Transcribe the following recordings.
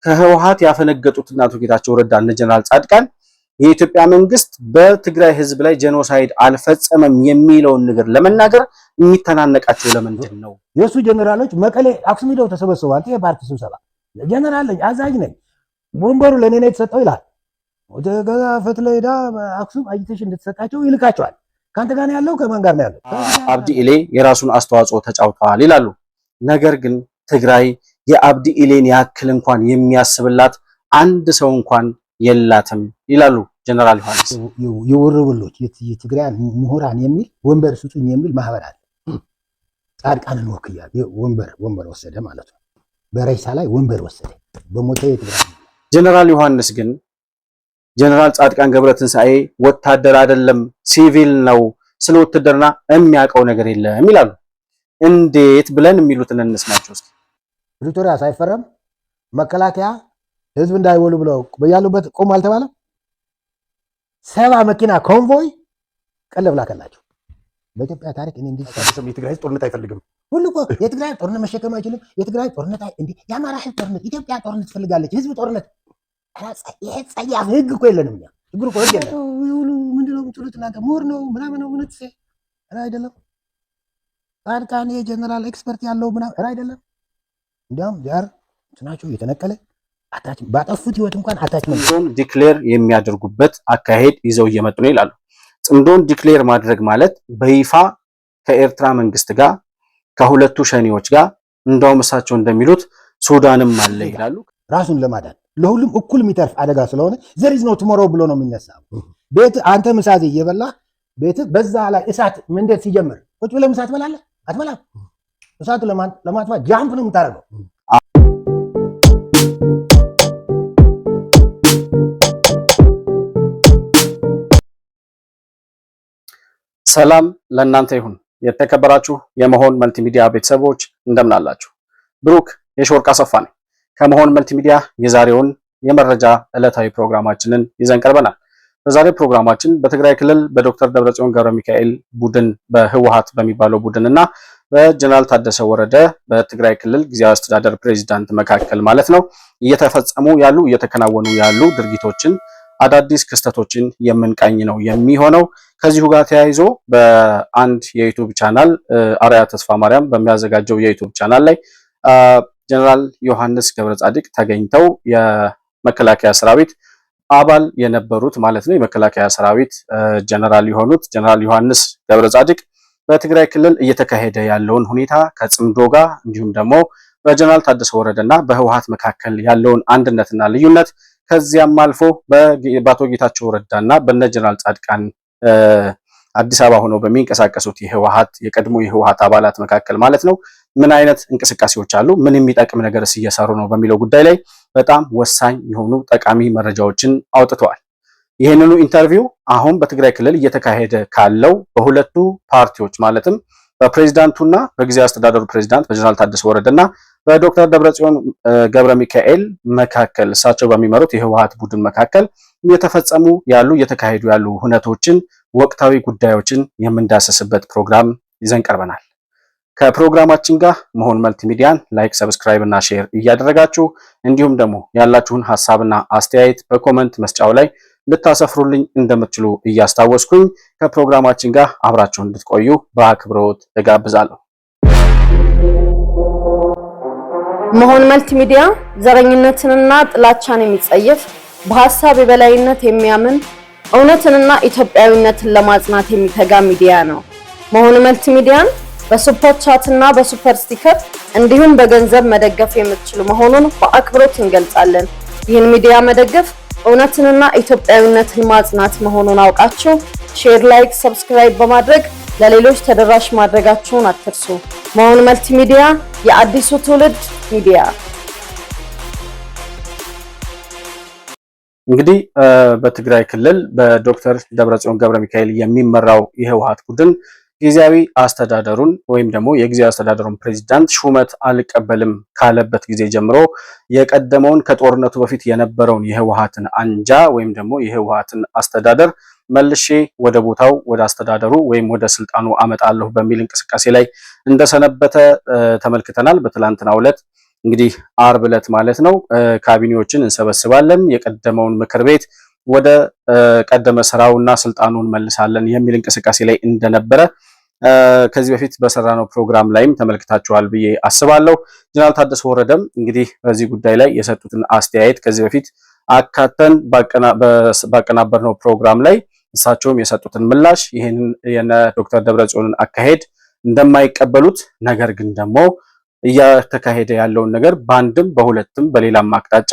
ከህወሓት ያፈነገጡትና አቶ ጌታቸው ረዳ እነ ጀነራል ጻድቃን የኢትዮጵያ መንግስት በትግራይ ህዝብ ላይ ጄኖሳይድ አልፈጸመም የሚለውን ነገር ለመናገር የሚተናነቃቸው ለምንድን ነው? የሱ ጀነራሎች መቀሌ አክሱም ሄደው ተሰበሰቡ። አንተ የፓርቲ ስብሰባ ጀነራል ነኝ አዛዥ ነኝ ወንበሩ ለኔ ነው የተሰጠው ይላል። ወደ ገዛ ፈትለዳ አክሱም አጂቴሽን እንድትሰጣቸው ይልካቸዋል። ካንተ ጋር ያለው ከማን ጋር ነው ያለው? አብዲ ኢሌ የራሱን አስተዋጽኦ ተጫውተዋል ይላሉ። ነገር ግን ትግራይ የአብዲ ኢሌን ያክል እንኳን የሚያስብላት አንድ ሰው እንኳን የላትም ይላሉ ጀነራል ዮሐንስ። የወረበሎች የትግራይ ምሁራን የሚል ወንበር ስጡኝ የሚል ማህበር አለ። ጻድቃንን ወክያል ወንበር ወሰደ ማለት ነው። በሬሳ ላይ ወንበር ወሰደ በሞተ የትግራይ ጀነራል ዮሐንስ ግን ጀነራል ጻድቃን ገብረትንሳኤ ወታደር አይደለም ሲቪል ነው፣ ስለ ውትድርና የሚያውቀው ነገር የለም ይላሉ። እንዴት ብለን የሚሉትን እንስማቸው እስኪ። ፕሪቶሪያ ሳይፈረም መከላከያ ህዝብ እንዳይወሉ ብለው በያሉበት ቆም አልተባለም። 70 መኪና ኮንቮይ ቀለብ ላከላቸው። በኢትዮጵያ ታሪክ እኔ እንዴት ታስብ የትግራይ ጦርነት አይፈልግም። ሁሉ እኮ የትግራይ ጦርነት መሸከም አይችልም። የትግራይ ጦርነት እንዴ የአማራ ህዝብ ጦርነት፣ ኢትዮጵያ ጦርነት ትፈልጋለች። ህዝብ ጦርነት ይሄ ጸያፍ ህግ እኮ የለንም እኛ። ችግሩ እኮ ህግ የለም። ይሁሉ ምንድነው የምትሉት እናንተ? ምሁር ነው ምናምን ነው እውነት አይደለም። ጻድቃን የጀነራል ኤክስፐርት ያለው ምናምን አይደለም። እንዲያውም ዛር እንትናቸው የተነቀለ አታች ባጠፉት ህይወት እንኳን አታችመንት ጽምዶን ዲክሌር የሚያደርጉበት አካሄድ ይዘው እየመጡ ነው ይላሉ። ጽምዶን ዲክሌር ማድረግ ማለት በይፋ ከኤርትራ መንግስት ጋር ከሁለቱ ሸኔዎች ጋር እንደውም እሳቸው እንደሚሉት ሱዳንም አለ ይላሉ። ራሱን ለማዳን ለሁሉም እኩል የሚተርፍ አደጋ ስለሆነ ዘር ኢዝ ኖ ቱሞሮው ብሎ ነው የሚነሳው። ቤት አንተ ምሳዜ እየበላ ቤት በዛ ላይ እሳት መንደድ ሲጀምር ቁጭ ብለህ ምሳት ትበላለህ አትበላም? እሳቱ ለማጥፋት ጃምፕ ነው የምታደርገው። ሰላም ለእናንተ ይሁን። የተከበራችሁ የመሆን መልቲሚዲያ ቤተሰቦች እንደምን አላችሁ? ብሩክ የሾርቅ አሰፋ ነኝ ከመሆን መልቲሚዲያ። የዛሬውን የመረጃ ዕለታዊ ፕሮግራማችንን ይዘን ቀርበናል። በዛሬው ፕሮግራማችን በትግራይ ክልል በዶክተር ደብረጽዮን ገብረ ሚካኤል ቡድን በህወሓት በሚባለው ቡድንና በጀነራል ታደሰ ወረደ በትግራይ ክልል ጊዜያዊ አስተዳደር ፕሬዝዳንት መካከል ማለት ነው እየተፈጸሙ ያሉ እየተከናወኑ ያሉ ድርጊቶችን አዳዲስ ክስተቶችን የምንቃኝ ነው የሚሆነው። ከዚሁ ጋር ተያይዞ በአንድ የዩቲዩብ ቻናል አርአያ ተስፋ ማርያም በሚያዘጋጀው የዩቲዩብ ቻናል ላይ ጀነራል ዮሐንስ ገብረ ጻድቅ ተገኝተው የመከላከያ ሰራዊት አባል የነበሩት ማለት ነው የመከላከያ ሰራዊት ጀነራል የሆኑት ጀነራል ዮሐንስ ገብረ ጻድቅ በትግራይ ክልል እየተካሄደ ያለውን ሁኔታ ከጽምዶ ጋር እንዲሁም ደግሞ በጀነራል ታደሰ ወረደና በህወሓት መካከል ያለውን አንድነትና ልዩነት ከዚያም አልፎ በአቶ ጌታቸው ረዳና በነ ጀነራል ጻድቃን አዲስ አበባ ሆነው በሚንቀሳቀሱት የህወሓት የቀድሞ የህወሓት አባላት መካከል ማለት ነው ምን አይነት እንቅስቃሴዎች አሉ፣ ምን የሚጠቅም ነገርስ እየሰሩ ነው በሚለው ጉዳይ ላይ በጣም ወሳኝ የሆኑ ጠቃሚ መረጃዎችን አውጥተዋል። ይህንኑ ኢንተርቪው አሁን በትግራይ ክልል እየተካሄደ ካለው በሁለቱ ፓርቲዎች ማለትም በፕሬዝዳንቱና በጊዜያዊ አስተዳደሩ ፕሬዝዳንት በጀነራል ታደሰ ወረደና በዶክተር ደብረጽዮን ገብረ ሚካኤል መካከል እሳቸው በሚመሩት የህወሓት ቡድን መካከል እየተፈጸሙ ያሉ እየተካሄዱ ያሉ ሁነቶችን ወቅታዊ ጉዳዮችን የምንዳሰስበት ፕሮግራም ይዘን ቀርበናል። ከፕሮግራማችን ጋር መሆን መልቲሚዲያን ላይክ፣ ሰብስክራይብ እና ሼር እያደረጋችሁ እንዲሁም ደግሞ ያላችሁን ሐሳብና አስተያየት በኮመንት መስጫው ላይ ልታሰፍሩልኝ እንደምትችሉ እያስታወስኩኝ ከፕሮግራማችን ጋር አብራችሁ እንድትቆዩ በአክብሮት እጋብዛለሁ። መሆን መልቲሚዲያ ዘረኝነትንና ጥላቻን የሚጸየፍ በሐሳብ የበላይነት የሚያምን እውነትንና ኢትዮጵያዊነትን ለማጽናት የሚተጋ ሚዲያ ነው። መሆን መልቲሚዲያን በሱፐር ቻት እና በሱፐር ስቲከር እንዲሁም በገንዘብ መደገፍ የምትችሉ መሆኑን በአክብሮት እንገልጻለን። ይህን ሚዲያ መደገፍ እውነትንና ኢትዮጵያዊነትን ማጽናት መሆኑን አውቃችሁ ሼር፣ ላይክ፣ ሰብስክራይብ በማድረግ ለሌሎች ተደራሽ ማድረጋችሁን አትርሱ። መሆን መልቲሚዲያ የአዲሱ ትውልድ ሚዲያ። እንግዲህ በትግራይ ክልል በዶክተር ደብረጽዮን ገብረ ሚካኤል የሚመራው የህወሓት ቡድን ጊዜያዊ አስተዳደሩን ወይም ደግሞ የጊዜያዊ አስተዳደሩን ፕሬዝዳንት ሹመት አልቀበልም ካለበት ጊዜ ጀምሮ የቀደመውን ከጦርነቱ በፊት የነበረውን የህወሓትን አንጃ ወይም ደግሞ የህወሓትን አስተዳደር መልሼ ወደ ቦታው ወደ አስተዳደሩ ወይም ወደ ስልጣኑ አመጣለሁ በሚል እንቅስቃሴ ላይ እንደሰነበተ ተመልክተናል። በትላንትናው ዕለት እንግዲህ አርብ ዕለት ማለት ነው ካቢኔዎችን እንሰበስባለን፣ የቀደመውን ምክር ቤት ወደ ቀደመ ስራውና ስልጣኑን መልሳለን የሚል እንቅስቃሴ ላይ እንደነበረ ከዚህ በፊት በሰራነው ፕሮግራም ላይም ተመልክታችኋል ብዬ አስባለሁ። ጀነራል ታደሰ ወረደም እንግዲህ በዚህ ጉዳይ ላይ የሰጡትን አስተያየት ከዚህ በፊት አካተን ባቀናበርነው ፕሮግራም ላይ እሳቸውም የሰጡትን ምላሽ ይህንን የነ ዶክተር ደብረጽዮንን አካሄድ እንደማይቀበሉት ነገር ግን ደግሞ እያተካሄደ ያለውን ነገር በአንድም በሁለትም በሌላም አቅጣጫ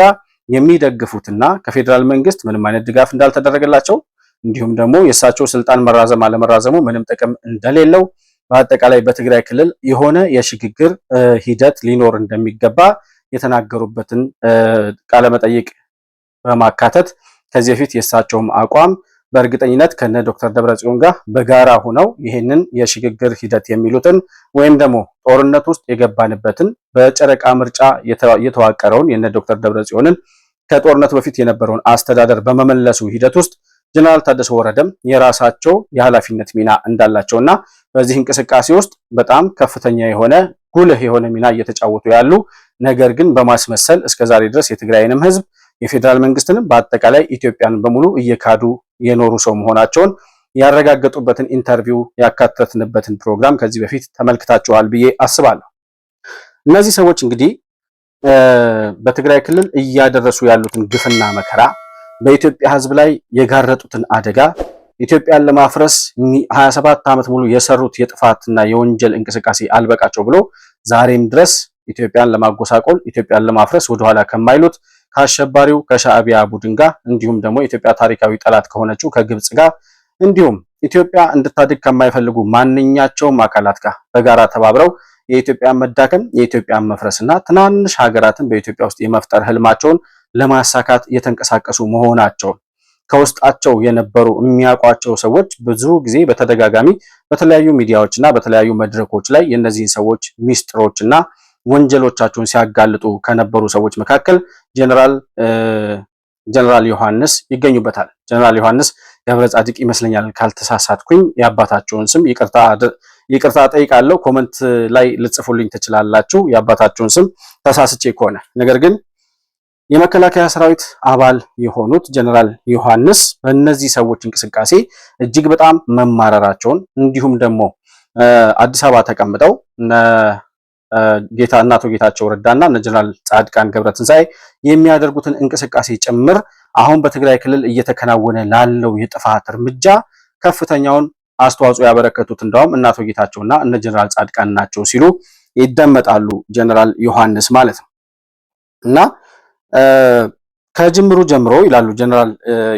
የሚደግፉትና ከፌዴራል መንግስት ምንም አይነት ድጋፍ እንዳልተደረገላቸው እንዲሁም ደግሞ የእሳቸው ስልጣን መራዘም አለመራዘሙ ምንም ጥቅም እንደሌለው በአጠቃላይ በትግራይ ክልል የሆነ የሽግግር ሂደት ሊኖር እንደሚገባ የተናገሩበትን ቃለመጠይቅ በማካተት ከዚህ በፊት የእሳቸውም አቋም በእርግጠኝነት ከነ ዶክተር ደብረጽዮን ጋር በጋራ ሆነው ይህንን የሽግግር ሂደት የሚሉትን ወይም ደግሞ ጦርነት ውስጥ የገባንበትን በጨረቃ ምርጫ የተዋቀረውን የነ ዶክተር ደብረጽዮንን ከጦርነቱ በፊት የነበረውን አስተዳደር በመመለሱ ሂደት ውስጥ ጀነራል ታደሰ ወረደም የራሳቸው የኃላፊነት ሚና እንዳላቸውና በዚህ እንቅስቃሴ ውስጥ በጣም ከፍተኛ የሆነ ጉልህ የሆነ ሚና እየተጫወቱ ያሉ ነገር ግን በማስመሰል እስከዛሬ ድረስ የትግራይንም ህዝብ የፌዴራል መንግስትንም በአጠቃላይ ኢትዮጵያን በሙሉ እየካዱ የኖሩ ሰው መሆናቸውን ያረጋገጡበትን ኢንተርቪው ያካተትንበትን ፕሮግራም ከዚህ በፊት ተመልክታችኋል ብዬ አስባለሁ። እነዚህ ሰዎች እንግዲህ በትግራይ ክልል እያደረሱ ያሉትን ግፍና መከራ በኢትዮጵያ ህዝብ ላይ የጋረጡትን አደጋ ኢትዮጵያን ለማፍረስ 27 ዓመት ሙሉ የሰሩት የጥፋትና የወንጀል እንቅስቃሴ አልበቃቸው ብሎ ዛሬም ድረስ ኢትዮጵያን ለማጎሳቆል ኢትዮጵያን ለማፍረስ ወደኋላ ከማይሉት ከአሸባሪው ከሻዕቢያ ቡድን ጋር እንዲሁም ደግሞ ኢትዮጵያ ታሪካዊ ጠላት ከሆነችው ከግብጽ ጋር እንዲሁም ኢትዮጵያ እንድታድግ ከማይፈልጉ ማንኛቸውም አካላት ጋር በጋራ ተባብረው የኢትዮጵያን መዳከም የኢትዮጵያን መፍረስና ትናንሽ ሀገራትን በኢትዮጵያ ውስጥ የመፍጠር ህልማቸውን ለማሳካት የተንቀሳቀሱ መሆናቸው ከውስጣቸው የነበሩ የሚያውቋቸው ሰዎች ብዙ ጊዜ በተደጋጋሚ በተለያዩ ሚዲያዎችና በተለያዩ መድረኮች ላይ የእነዚህን ሰዎች ሚስጥሮችና ወንጀሎቻቸውን ሲያጋልጡ ከነበሩ ሰዎች መካከል ጀነራል ዮሐንስ ይገኙበታል። ጀነራል ዮሐንስ ገብረ ጻድቅ ይመስለኛል ካልተሳሳትኩኝ። የአባታቸውን ስም ይቅርታ ጠይቃለሁ። ኮመንት ላይ ልጽፉልኝ ትችላላችሁ የአባታቸውን ስም ተሳስቼ ከሆነ። ነገር ግን የመከላከያ ሰራዊት አባል የሆኑት ጀነራል ዮሐንስ በእነዚህ ሰዎች እንቅስቃሴ እጅግ በጣም መማረራቸውን እንዲሁም ደግሞ አዲስ አበባ ተቀምጠው አቶ ጌታቸው ረዳና ጀነራል ጻድቃን ገብረትንሳኤ የሚያደርጉትን እንቅስቃሴ ጭምር አሁን በትግራይ ክልል እየተከናወነ ላለው የጥፋት እርምጃ ከፍተኛውን አስተዋጽኦ ያበረከቱት እንደውም አቶ ጌታቸውና ጀነራል ጻድቃን ናቸው ሲሉ ይደመጣሉ። ጀነራል ዮሐንስ ማለት ነው እና ከጅምሩ ጀምሮ ይላሉ ጀነራል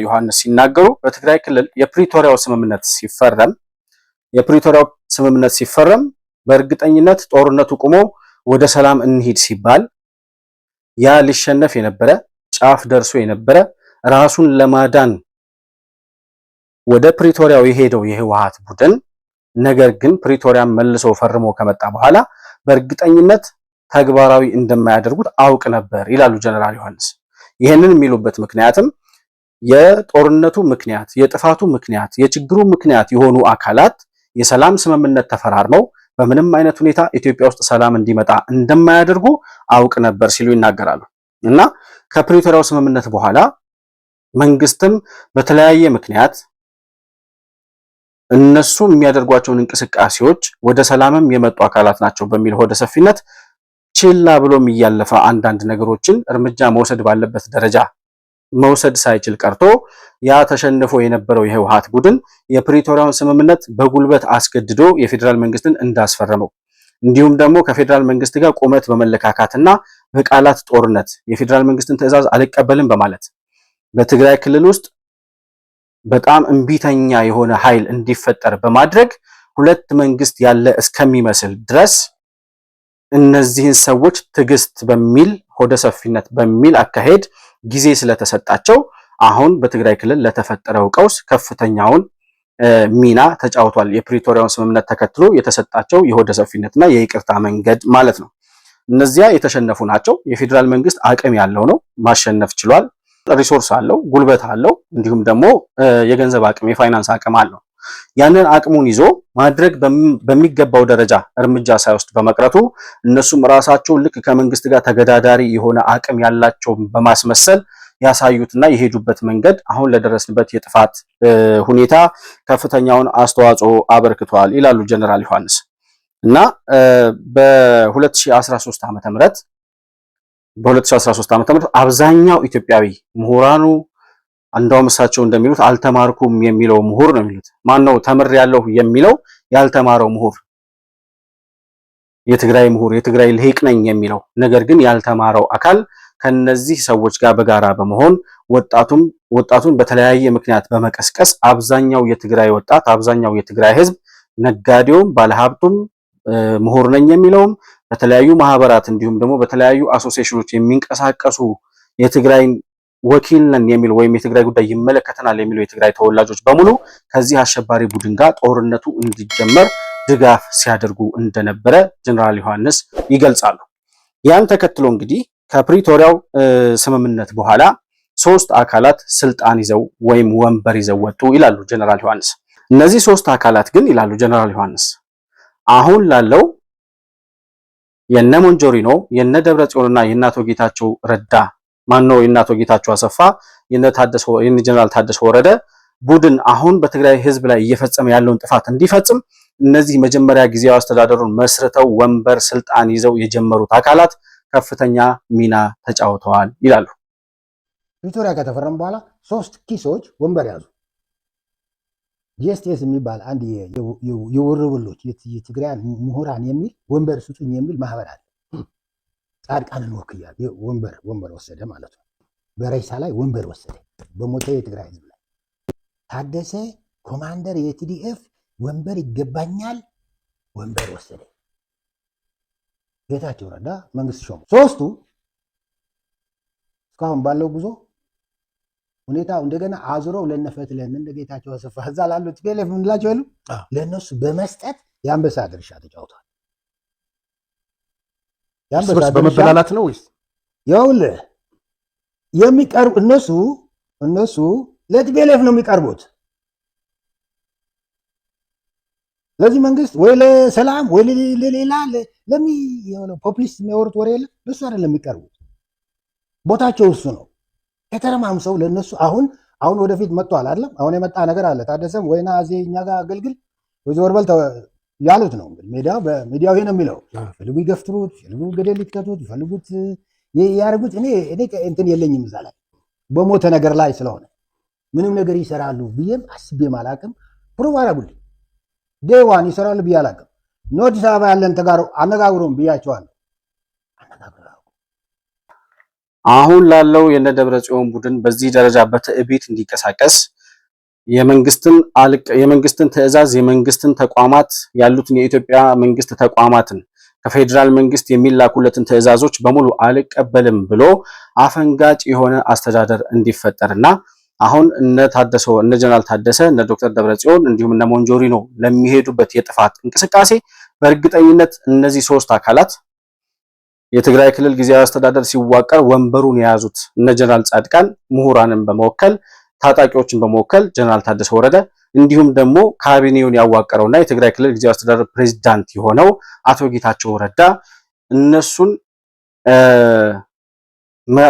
ዮሐንስ ሲናገሩ በትግራይ ክልል የፕሪቶሪያው ስምምነት ሲፈረም በእርግጠኝነት ጦርነቱ ቆሞ ወደ ሰላም እንሂድ ሲባል ያ ሊሸነፍ የነበረ ጫፍ ደርሶ የነበረ ራሱን ለማዳን ወደ ፕሪቶሪያው የሄደው የህወሓት ቡድን ነገር ግን ፕሪቶሪያን መልሶ ፈርሞ ከመጣ በኋላ በእርግጠኝነት ተግባራዊ እንደማያደርጉት አውቅ ነበር ይላሉ ጀነራል ዮሐንስ። ይሄንን የሚሉበት ምክንያትም የጦርነቱ ምክንያት፣ የጥፋቱ ምክንያት፣ የችግሩ ምክንያት የሆኑ አካላት የሰላም ስምምነት ተፈራርመው በምንም አይነት ሁኔታ ኢትዮጵያ ውስጥ ሰላም እንዲመጣ እንደማያደርጉ አውቅ ነበር ሲሉ ይናገራሉ። እና ከፕሪቶሪያው ስምምነት በኋላ መንግስትም በተለያየ ምክንያት እነሱ የሚያደርጓቸውን እንቅስቃሴዎች ወደ ሰላምም የመጡ አካላት ናቸው በሚል ሆደ ሰፊነት ችላ ብሎም እያለፈ አንዳንድ ነገሮችን እርምጃ መውሰድ ባለበት ደረጃ መውሰድ ሳይችል ቀርቶ ያ ተሸንፎ የነበረው የህወሓት ቡድን የፕሪቶሪያውን ስምምነት በጉልበት አስገድዶ የፌዴራል መንግስትን እንዳስፈረመው እንዲሁም ደግሞ ከፌዴራል መንግስት ጋር ቁመት በመለካካትና በቃላት ጦርነት የፌዴራል መንግስትን ትዕዛዝ አልቀበልም በማለት በትግራይ ክልል ውስጥ በጣም እንቢተኛ የሆነ ኃይል እንዲፈጠር በማድረግ ሁለት መንግስት ያለ እስከሚመስል ድረስ እነዚህን ሰዎች ትዕግስት በሚል ሆደ ሰፊነት በሚል አካሄድ ጊዜ ስለተሰጣቸው አሁን በትግራይ ክልል ለተፈጠረው ቀውስ ከፍተኛውን ሚና ተጫውቷል። የፕሪቶሪያውን ስምምነት ተከትሎ የተሰጣቸው የሆደ ሰፊነትና የይቅርታ መንገድ ማለት ነው። እነዚያ የተሸነፉ ናቸው። የፌዴራል መንግስት አቅም ያለው ነው፣ ማሸነፍ ችሏል። ሪሶርስ አለው፣ ጉልበት አለው፣ እንዲሁም ደግሞ የገንዘብ አቅም የፋይናንስ አቅም አለው። ያንን አቅሙን ይዞ ማድረግ በሚገባው ደረጃ እርምጃ ሳይወስድ በመቅረቱ እነሱም ራሳቸው ልክ ከመንግስት ጋር ተገዳዳሪ የሆነ አቅም ያላቸው በማስመሰል ያሳዩትና የሄዱበት መንገድ አሁን ለደረስንበት የጥፋት ሁኔታ ከፍተኛውን አስተዋጽኦ አበርክቷል ይላሉ ጀነራል ዮሐንስ። እና በ2013 ዓ.ም አብዛኛው ኢትዮጵያዊ ምሁራኑ እንደውም እሳቸው እንደሚሉት አልተማርኩም የሚለው ምሁር ነው የሚሉት። ማን ነው ተምሬያለሁ የሚለው? ያልተማረው ምሁር፣ የትግራይ ምሁር፣ የትግራይ ልሂቅ ነኝ የሚለው ነገር ግን ያልተማረው አካል ከነዚህ ሰዎች ጋር በጋራ በመሆን ወጣቱን በተለያየ ምክንያት በመቀስቀስ አብዛኛው የትግራይ ወጣት፣ አብዛኛው የትግራይ ህዝብ፣ ነጋዴውም፣ ባለሀብቱም፣ ምሁር ነኝ የሚለውም በተለያዩ ማህበራት እንዲሁም ደግሞ በተለያዩ አሶሲዬሽኖች የሚንቀሳቀሱ የትግራይን ወኪል ነን የሚሉ ወይም የትግራይ ጉዳይ ይመለከተናል የሚሉ የትግራይ ተወላጆች በሙሉ ከዚህ አሸባሪ ቡድን ጋር ጦርነቱ እንዲጀመር ድጋፍ ሲያደርጉ እንደነበረ ጀነራል ዮሐንስ ይገልጻሉ። ያን ተከትሎ እንግዲህ ከፕሪቶሪያው ስምምነት በኋላ 3 አካላት ስልጣን ይዘው ወይም ወንበር ይዘው ወጡ ይላሉ ጀነራል ዮሐንስ። እነዚህ 3 አካላት ግን ይላሉ ጀነራል ዮሐንስ አሁን ላለው የነ ሞንጆሪኖ የነ ደብረጽዮንና የአቶ ጌታቸው ረዳ ማነው የአቶ ጌታቸው አሰፋ የነ ጀነራል ታደሰ ወረደ ቡድን አሁን በትግራይ ህዝብ ላይ እየፈጸመ ያለውን ጥፋት እንዲፈጽም እነዚህ መጀመሪያ ጊዜያዊ አስተዳደሩን መስርተው ወንበር ስልጣን ይዘው የጀመሩት አካላት ከፍተኛ ሚና ተጫውተዋል ይላሉ። ፕሪቶሪያ ከተፈረመ በኋላ 3 ኪሶች ወንበር ያዙ። ጂኤስቲኤስ የሚባል አንድ የወረበሎች የትግራይ ምሁራን የሚል ወንበር ስጡኝ የሚል ማህበር አለ። ጻድቃንን ወክያል ወንበር ወሰደ ማለት ነው። በሬሳ ላይ ወንበር ወሰደ። በሞተ የትግራይ ህዝብ ላይ ታደሰ ኮማንደር የቲዲኤፍ ወንበር ይገባኛል ወንበር ወሰደ። ጌታቸው ረዳ መንግስት ሾሙ። 3ቱ እስካሁን ባለው ጉዞ ሁኔታው እንደገና አዙረው ለነፈትለን እንደ ጌታቸው አሰፋ እዛ ላሉት ፒኤልኤፍ ምንላቸው ያሉ ለነሱ በመስጠት የአንበሳ ድርሻ ተጫውተዋል። የአንበሳ በመበላላት ነው ወይስ ይኸውልህ የሚቀርቡ እነሱ ለቲፒኤልኤፍ ነው የሚቀርቡት። ለዚህ መንግስት ወይ ለሰላም ወይ ለሌላ ፖፕሊስት የሚያወሩት ወሬ የለም ለሱ አይደለም የሚቀርቡት። ቦታቸው እሱ ነው። ከተረማምሰው ለነሱ አሁን ወደፊት መጥቷል አይደለም። አሁን የመጣ ነገር አለ። ታደሰም ወይና እዚህ እኛ ጋር አገልግል ወይ ወርበል ያሉት ነው እንግዲህ ሚዲያው ይሄ ነው የሚለው። ፈልጉ ይገፍትሩት፣ ፈልጉ ገደል ይክተቱት፣ ፈልጉት ያርጉት። እኔ እንትን የለኝም እዛ ላይ በሞተ ነገር ላይ ስለሆነ ምንም ነገር ይሰራሉ ብዬም አስቤም አላቅም። ፕሩቭ አደረጉልኝ። ዴዋን ይሰራሉ ብዬ አላቅም። አዲስ አበባ ያለን ተጋሩ አነጋግሮም ብያቸዋለሁ። አሁን ላለው የነ ደብረጽዮን ቡድን በዚህ ደረጃ በትዕቢት እንዲንቀሳቀስ የመንግስትን ትዕዛዝ የመንግስትን ተቋማት ያሉትን የኢትዮጵያ መንግስት ተቋማትን ከፌዴራል መንግስት የሚላኩለትን ትዕዛዞች በሙሉ አልቀበልም ብሎ አፈንጋጭ የሆነ አስተዳደር እንዲፈጠርና አሁን እነ ጀነራል ታደሰ እነ ዶክተር ደብረጽዮን እንዲሁም እነ ሞንጆሪኖ ለሚሄዱበት የጥፋት እንቅስቃሴ በእርግጠኝነት እነዚህ 3 አካላት የትግራይ ክልል ጊዜያዊ አስተዳደር ሲዋቀር ወንበሩን የያዙት እነ ጀነራል ጻድቃን ምሁራንን በመወከል ታጣቂዎችን በመወከል ጀነራል ታደሰ ወረደ እንዲሁም ደግሞ ካቢኔውን ያዋቀረውና የትግራይ ክልል ጊዜያዊ አስተዳደር ፕሬዝዳንት የሆነው አቶ ጌታቸው ረዳ እነሱን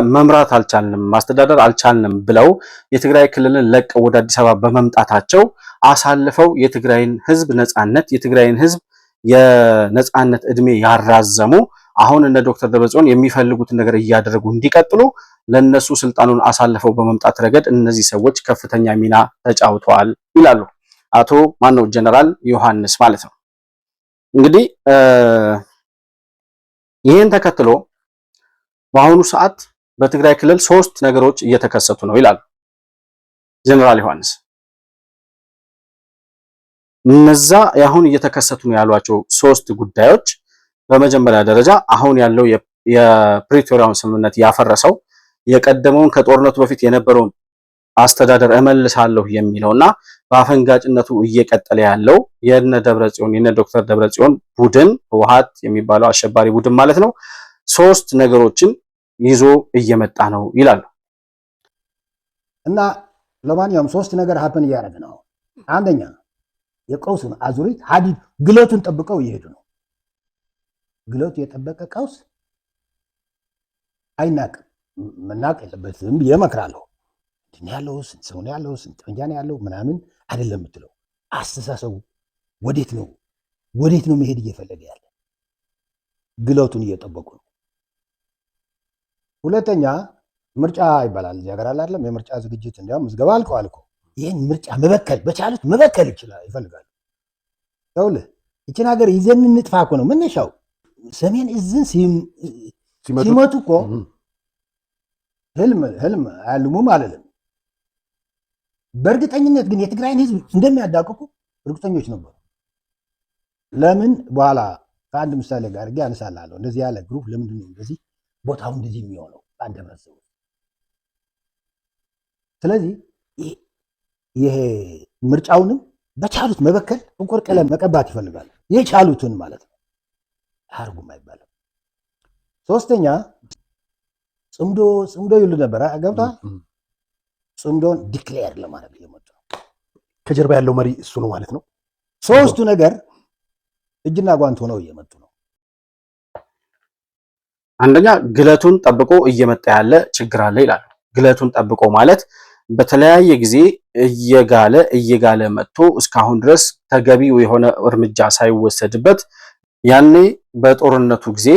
መምራት አልቻልንም፣ ማስተዳደር አልቻልንም ብለው የትግራይ ክልልን ለቀው ወደ አዲስ አበባ በመምጣታቸው አሳልፈው የትግራይን ህዝብ ነጻነት የትግራይን ህዝብ የነጻነት እድሜ ያራዘሙ አሁን እነ ዶክተር ደብረጽዮን የሚፈልጉትን ነገር እያደረጉ እንዲቀጥሉ ለነሱ ስልጣኑን አሳልፈው በመምጣት ረገድ እነዚህ ሰዎች ከፍተኛ ሚና ተጫውተዋል ይላሉ አቶ ጀነራል ዮሐንስ ማለት ነው። እንግዲህ ይህን ተከትሎ በአሁኑ ሰዓት በትግራይ ክልል 3 ነገሮች እየተከሰቱ ነው ይላሉ ጀነራል ዮሐንስ። እነዛ አሁን እየተከሰቱ ነው ያሏቸው 3 ጉዳዮች በመጀመሪያ ደረጃ አሁን ያለው የፕሪቶሪያውን ስምምነት ያፈረሰው የቀደመውን ከጦርነቱ በፊት የነበረውን አስተዳደር እመልሳለሁ የሚለውና በአፈንጋጭነቱ እየቀጠለ ያለው የነ ዶክተር ደብረጽዮን ቡድን ህወሓት የሚባለው አሸባሪ ቡድን ማለት ነው 3 ነገሮችን ይዞ እየመጣ ነው ይላሉ። እና ለማንኛውም 3 ነገር ሀፕን እያደረገ ነው። አንደኛ የቀውስን አዙሪት ሀዲድ ግለቱን ጠብቀው እየሄዱ ነው። ግለቱ የጠበቀ ቀውስ አይናቅም፣ መናቅ የለበትም ብዬ እመክራለሁ። እንትን ያለው ስንት ሰው ነው ያለው፣ ስንት ጠንጃ ነው ያለው ምናምን አይደለም የምትለው። አስተሳሰቡ ወዴት ነው መሄድ እየፈለገ ያለ? ግለቱን እየጠበቁ ነው። ሁለተኛ ምርጫ ይባላል እዚህ ሀገር አለ አይደለም? የምርጫ ዝግጅት እንዲያውም ምዝገባ አልቀዋል እኮ። ይህን ምርጫ መበከል በቻሉት መበከል ይፈልጋሉ። ይኸውልህ ይችን ሀገር ይዘን እንጥፋ እኮ ነው መነሻው። ሰሜን እዝን ሲመጡ እኮ ህልም አያልሙም አልልም። በእርግጠኝነት ግን የትግራይን ህዝብ እንደሚያዳቅቁ እርግጠኞች ነበሩ። ለምን? በኋላ ከአንድ ምሳሌ ጋር ግ ያነሳላለሁ። እንደዚህ ያለ ግሩፕ ለምንድን ነው እንደዚህ ቦታው እንደዚህ የሚሆነው በአንድ ህብረተሰቡ? ስለዚህ ይሄ ምርጫውንም በቻሉት መበከል ጥቁር ቀለም መቀባት ይፈልጋሉ። የቻሉትን ማለት ነው። አርጉም አይባልም። ሶስተኛ ጽምዶ ይሉ ነበር። ገብታ ጽምዶን ዲክሌር ለማድረግ እየመጡ ነው። ከጀርባ ያለው መሪ እሱ ነው ማለት ነው። ሶስቱ ነገር እጅና ጓንት ሆነው እየመጡ ነው። አንደኛ ግለቱን ጠብቆ እየመጣ ያለ ችግር አለ ይላሉ። ግለቱን ጠብቆ ማለት በተለያየ ጊዜ እየጋለ መጥቶ እስካሁን ድረስ ተገቢው የሆነ እርምጃ ሳይወሰድበት ያኔ በጦርነቱ ጊዜ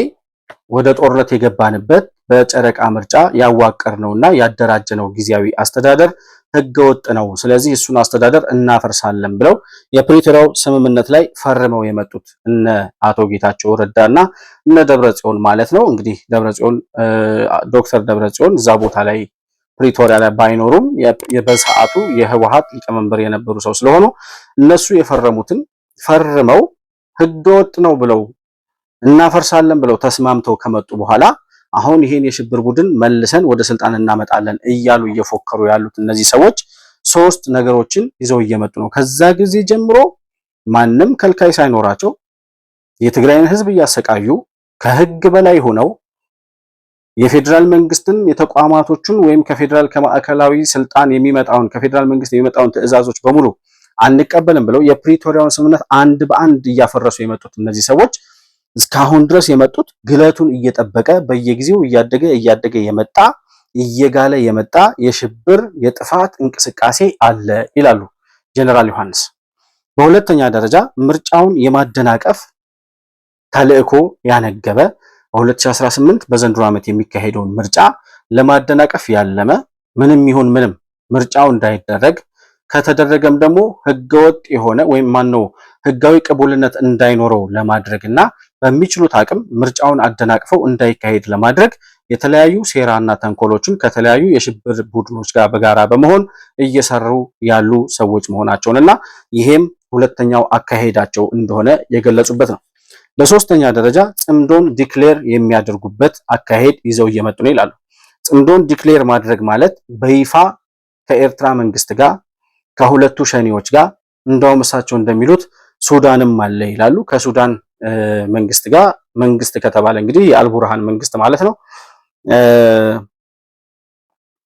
ወደ ጦርነት የገባንበት በጨረቃ ምርጫ ያዋቀርነውና ያደራጀነው ጊዜያዊ አስተዳደር ህገወጥ ነው፣ ስለዚህ እሱን አስተዳደር እናፈርሳለን ብለው የፕሪቶሪያው ስምምነት ላይ ፈርመው የመጡት እነ አቶ ጌታቸው ረዳና እነ ደብረጽዮን ማለት ነው። እንግዲህ ደብረጽዮን ዶክተር ደብረጽዮን እዛ ቦታ ላይ ፕሪቶሪያ ላይ ባይኖሩም በሰዓቱ የህወሓት ሊቀመንበር የነበሩ ሰው ስለሆኑ እነሱ የፈረሙትን ፈርመው ህገወጥ ነው ብለው እናፈርሳለን ብለው ተስማምተው ከመጡ በኋላ አሁን ይሄን የሽብር ቡድን መልሰን ወደ ስልጣን እናመጣለን እያሉ እየፎከሩ ያሉት እነዚህ ሰዎች ሶስት ነገሮችን ይዘው እየመጡ ነው። ከዛ ጊዜ ጀምሮ ማንም ከልካይ ሳይኖራቸው የትግራይን ህዝብ እያሰቃዩ ከህግ በላይ ሆነው የፌዴራል መንግስትን የተቋማቶቹን ወይም ከፌዴራል ከማዕከላዊ ስልጣን የሚመጣውን ከፌዴራል መንግስት የሚመጣውን ትዕዛዞች በሙሉ አንቀበልም ብለው የፕሪቶሪያውን ስምምነት አንድ በአንድ እያፈረሱ የመጡት እነዚህ ሰዎች እስካሁን ድረስ የመጡት ግለቱን እየጠበቀ በየጊዜው እያደገ የመጣ እየጋለ የመጣ የሽብር የጥፋት እንቅስቃሴ አለ ይላሉ ጀነራል ዮሐንስ። በሁለተኛ ደረጃ ምርጫውን የማደናቀፍ ተልዕኮ ያነገበ በ2018 በዘንድሮ ዓመት የሚካሄደውን ምርጫ ለማደናቀፍ ያለመ ምንም ይሁን ምንም ምርጫው እንዳይደረግ ከተደረገም ደግሞ ህገወጥ የሆነ ወይም ህጋዊ ቅቡልነት እንዳይኖረው ለማድረግና በሚችሉት አቅም ምርጫውን አደናቅፈው እንዳይካሄድ ለማድረግ የተለያዩ ሴራና ተንኮሎችን ከተለያዩ የሽብር ቡድኖች ጋር በጋራ በመሆን እየሰሩ ያሉ ሰዎች መሆናቸውንና ይሄም ሁለተኛው አካሄዳቸው እንደሆነ የገለጹበት ነው። በሶስተኛ ደረጃ ጽምዶን ዲክሌር የሚያደርጉበት አካሄድ ይዘው እየመጡ ነው ይላሉ። ጽምዶን ዲክሌር ማድረግ ማለት በይፋ ከኤርትራ መንግስት ጋር ከሁለቱ ሸኔዎች ጋር እንደውም እሳቸው እንደሚሉት ሱዳንም አለ ይላሉ። ከሱዳን መንግስት ጋር መንግስት ከተባለ እንግዲህ የአልቡርሃን መንግስት ማለት ነው።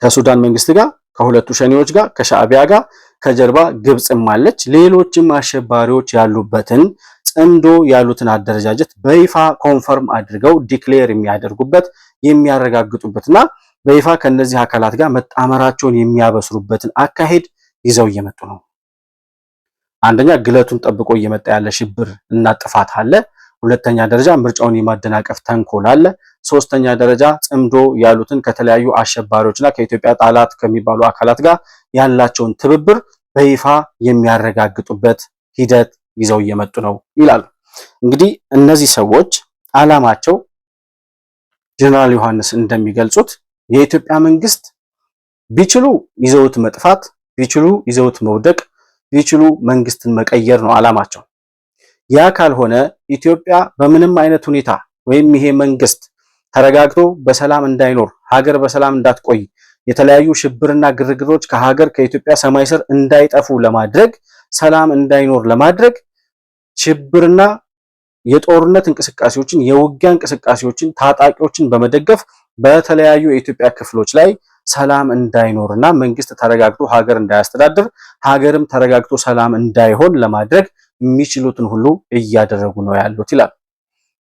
ከሱዳን መንግስት ጋር ከሁለቱ ሸኔዎች ጋር ከሻዕቢያ ጋር ከጀርባ ግብጽም አለች፣ ሌሎችም አሸባሪዎች ያሉበትን ጽምዶ ያሉትን አደረጃጀት በይፋ ኮንፈርም አድርገው ዲክሌር የሚያደርጉበት የሚያረጋግጡበትና በይፋ ከነዚህ አካላት ጋር መጣመራቸውን የሚያበስሩበትን አካሄድ ይዘው እየመጡ ነው። አንደኛ ግለቱን ጠብቆ እየመጣ ያለ ሽብር እና ጥፋት አለ። ሁለተኛ ደረጃ ምርጫውን የማደናቀፍ ተንኮል አለ። ሶስተኛ ደረጃ ጽምዶ ያሉትን ከተለያዩ አሸባሪዎችና ከኢትዮጵያ ጠላት ከሚባሉ አካላት ጋር ያላቸውን ትብብር በይፋ የሚያረጋግጡበት ሂደት ይዘው እየመጡ ነው ይላሉ። እንግዲህ እነዚህ ሰዎች ዓላማቸው ጀነራል ዮሐንስ እንደሚገልጹት የኢትዮጵያ መንግስት ቢችሉ ይዘውት መጥፋት፣ ቢችሉ ይዘውት መውደቅ፣ ቢችሉ መንግስትን መቀየር ነው ዓላማቸው። ያ ካልሆነ ኢትዮጵያ በምንም አይነት ሁኔታ ወይም ይሄ መንግስት ተረጋግቶ በሰላም እንዳይኖር ሀገር በሰላም እንዳትቆይ የተለያዩ ሽብርና ግርግሮች ከሀገር ከኢትዮጵያ ሰማይ ስር እንዳይጠፉ ለማድረግ ሰላም እንዳይኖር ለማድረግ ሽብርና የጦርነት እንቅስቃሴዎችን የውጊያ እንቅስቃሴዎችን ታጣቂዎችን በመደገፍ በተለያዩ የኢትዮጵያ ክፍሎች ላይ ሰላም እንዳይኖርና መንግስት ተረጋግቶ ሀገር እንዳያስተዳድር ሀገርም ተረጋግቶ ሰላም እንዳይሆን ለማድረግ የሚችሉትን ሁሉ እያደረጉ ነው ያሉት ይላል።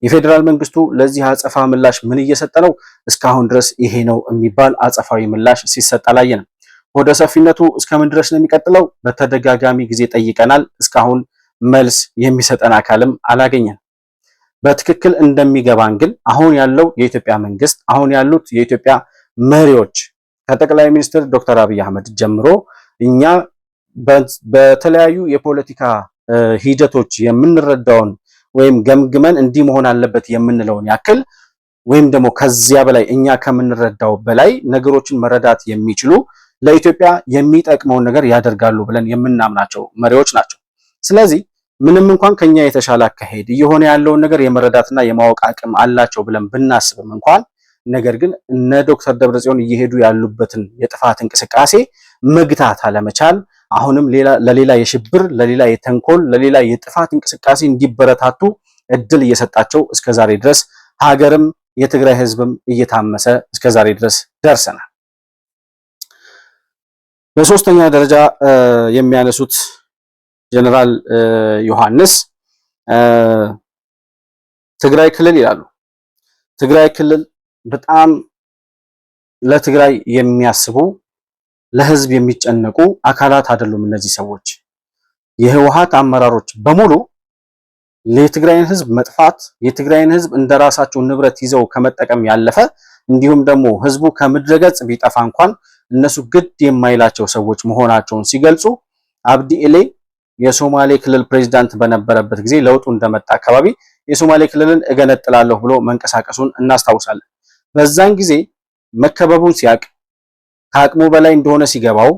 የፌዴራል መንግስቱ ለዚህ አጸፋ ምላሽ ምን እየሰጠ ነው? እስካሁን ድረስ ይሄ ነው የሚባል አጸፋዊ ምላሽ ሲሰጥ አላየንም። ወደ ሰፊነቱ እስከምን ድረስ ነው የሚቀጥለው? በተደጋጋሚ ጊዜ ጠይቀናል። እስካሁን መልስ የሚሰጠን አካልም አላገኘን። በትክክል እንደሚገባን ግን አሁን ያለው የኢትዮጵያ መንግስት አሁን ያሉት የኢትዮጵያ መሪዎች ከጠቅላይ ሚኒስትር ዶክተር አብይ አህመድ ጀምሮ እኛ በተለያዩ የፖለቲካ ሂደቶች የምንረዳውን ወይም ገምግመን እንዲህ መሆን አለበት የምንለውን ያክል ወይም ደግሞ ከዚያ በላይ እኛ ከምንረዳው በላይ ነገሮችን መረዳት የሚችሉ ለኢትዮጵያ የሚጠቅመውን ነገር ያደርጋሉ ብለን የምናምናቸው መሪዎች ናቸው። ስለዚህ ምንም እንኳን ከኛ የተሻለ አካሄድ እየሆነ ያለውን ነገር የመረዳትና የማወቅ አቅም አላቸው ብለን ብናስብም እንኳን ነገር ግን እነ ዶክተር ደብረጽዮን እየሄዱ ያሉበትን የጥፋት እንቅስቃሴ መግታት አለመቻል አሁንም ለሌላ የሽብር ለሌላ የተንኮል ለሌላ የጥፋት እንቅስቃሴ እንዲበረታቱ እድል እየሰጣቸው እስከዛሬ ድረስ ሀገርም የትግራይ ህዝብም እየታመሰ እስከዛሬ ድረስ ደርሰናል። በሶስተኛ ደረጃ የሚያነሱት ጀነራል ዮሐንስ ትግራይ ክልል ይላሉ። ትግራይ ክልል በጣም ለትግራይ የሚያስቡ ለህዝብ የሚጨነቁ አካላት አይደሉም። እነዚህ ሰዎች የህወሓት አመራሮች በሙሉ ለትግራይን ህዝብ መጥፋት የትግራይን ህዝብ እንደራሳቸው ንብረት ይዘው ከመጠቀም ያለፈ እንዲሁም ደግሞ ህዝቡ ከምድረገጽ ቢጠፋ እንኳን እነሱ ግድ የማይላቸው ሰዎች መሆናቸውን ሲገልጹ አብዲ ኢሌ የሶማሌ ክልል ፕሬዝዳንት በነበረበት ጊዜ ለውጡ እንደመጣ አካባቢ የሶማሌ ክልልን እገነጥላለሁ ብሎ መንቀሳቀሱን እናስታውሳለን። በዛን ጊዜ መከበቡን ሲያቅ ከአቅሙ በላይ እንደሆነ ሲገባው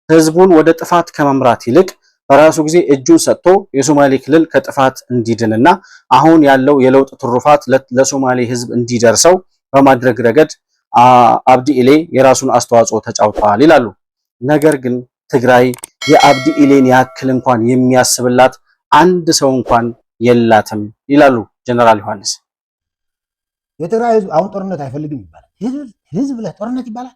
ህዝቡን ወደ ጥፋት ከመምራት ይልቅ በራሱ ጊዜ እጁን ሰጥቶ የሶማሌ ክልል ከጥፋት እንዲድንና አሁን ያለው የለውጥ ትሩፋት ለሶማሌ ህዝብ እንዲደርሰው በማድረግ ረገድ አብዲ ኢሌ የራሱን አስተዋጽኦ ተጫውተዋል ይላሉ። ነገር ግን ትግራይ የአብዲ ኢሌን ያክል እንኳን የሚያስብላት አንድ ሰው እንኳን የላትም ይላሉ ጀነራል ዮሐንስ። የትግራይ ህዝብ አሁን ጦርነት አይፈልግም ይባላል። ህዝብ ለጦርነት ይባላል።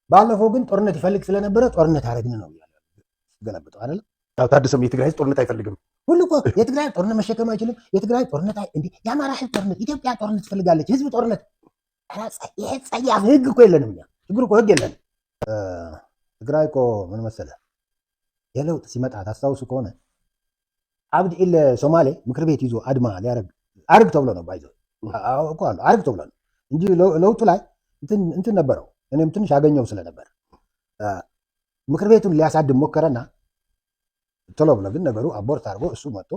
ባለፈው ግን ጦርነት ይፈልግ ስለነበረ ጦርነት አረግን ነው ያለው ገለበጠው አይደል? ታደሰም የትግራይ ህዝብ ጦርነት አይፈልግም። ሁሉ እኮ የትግራይ ጦርነት መሸከም አይችልም። የትግራይ ጦርነት እንዴ የአማራ ህዝብ ጦርነት፣ ኢትዮጵያ ጦርነት ትፈልጋለች። ህዝብ ጦርነት ይሄ ጸያፍ ህግ እኮ የለንም እኛ። ችግሩ እኮ ህግ የለንም። ትግራይ እኮ ምን መሰለህ የለውጥ ሲመጣ ታስታውሱ ከሆነ አብዲ ኢሌ ሶማሌ ምክር ቤት ይዞ አድማ ሊያረግ አርግ ተብሎ ነው ባይዘው እኮ አርግ ተብሎ ነው እንጂ ለውጡ ላይ እንትን ነበረው። እኔም ትንሽ አገኘው ስለነበር ምክር ቤቱን ሊያሳድም ሞከረና ቶሎ ብሎ ግን ነገሩ አቦርት አድርጎ እሱ መጥቶ